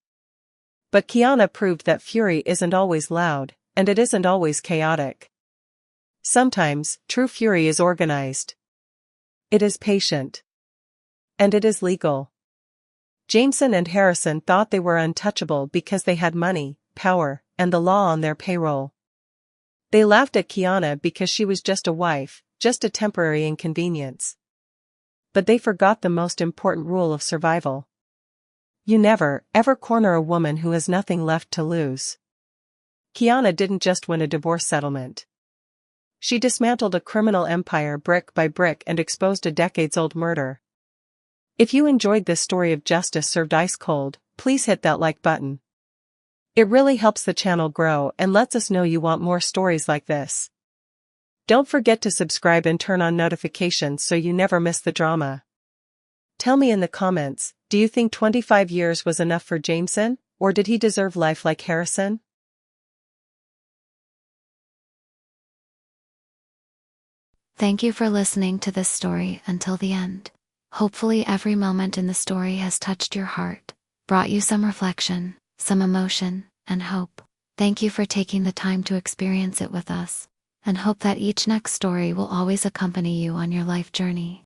But Kiana proved that fury isn't always loud, and it isn't always chaotic. Sometimes, true fury is organized. It is patient. And it is legal. Jameson and Harrison thought they were untouchable because they had money, power, and the law on their payroll. They laughed at Kiana because she was just a wife, just a temporary inconvenience. But they forgot the most important rule of survival. You never, ever corner a woman who has nothing left to lose. Kiana didn't just win a divorce settlement. She dismantled a criminal empire brick by brick and exposed a decades-old murder. If you enjoyed this story of justice served ice cold, please hit that like button. It really helps the channel grow and lets us know you want more stories like this. Don't forget to subscribe and turn on notifications so you never miss the drama. Tell me in the comments, do you think 25 years was enough for Jameson, or did he deserve life like Harrison? Thank you for listening to this story until the end. Hopefully every moment in the story has touched your heart, brought you some reflection, some emotion, and hope. Thank you for taking the time to experience it with us. and hope that each next story will always accompany you on your life journey.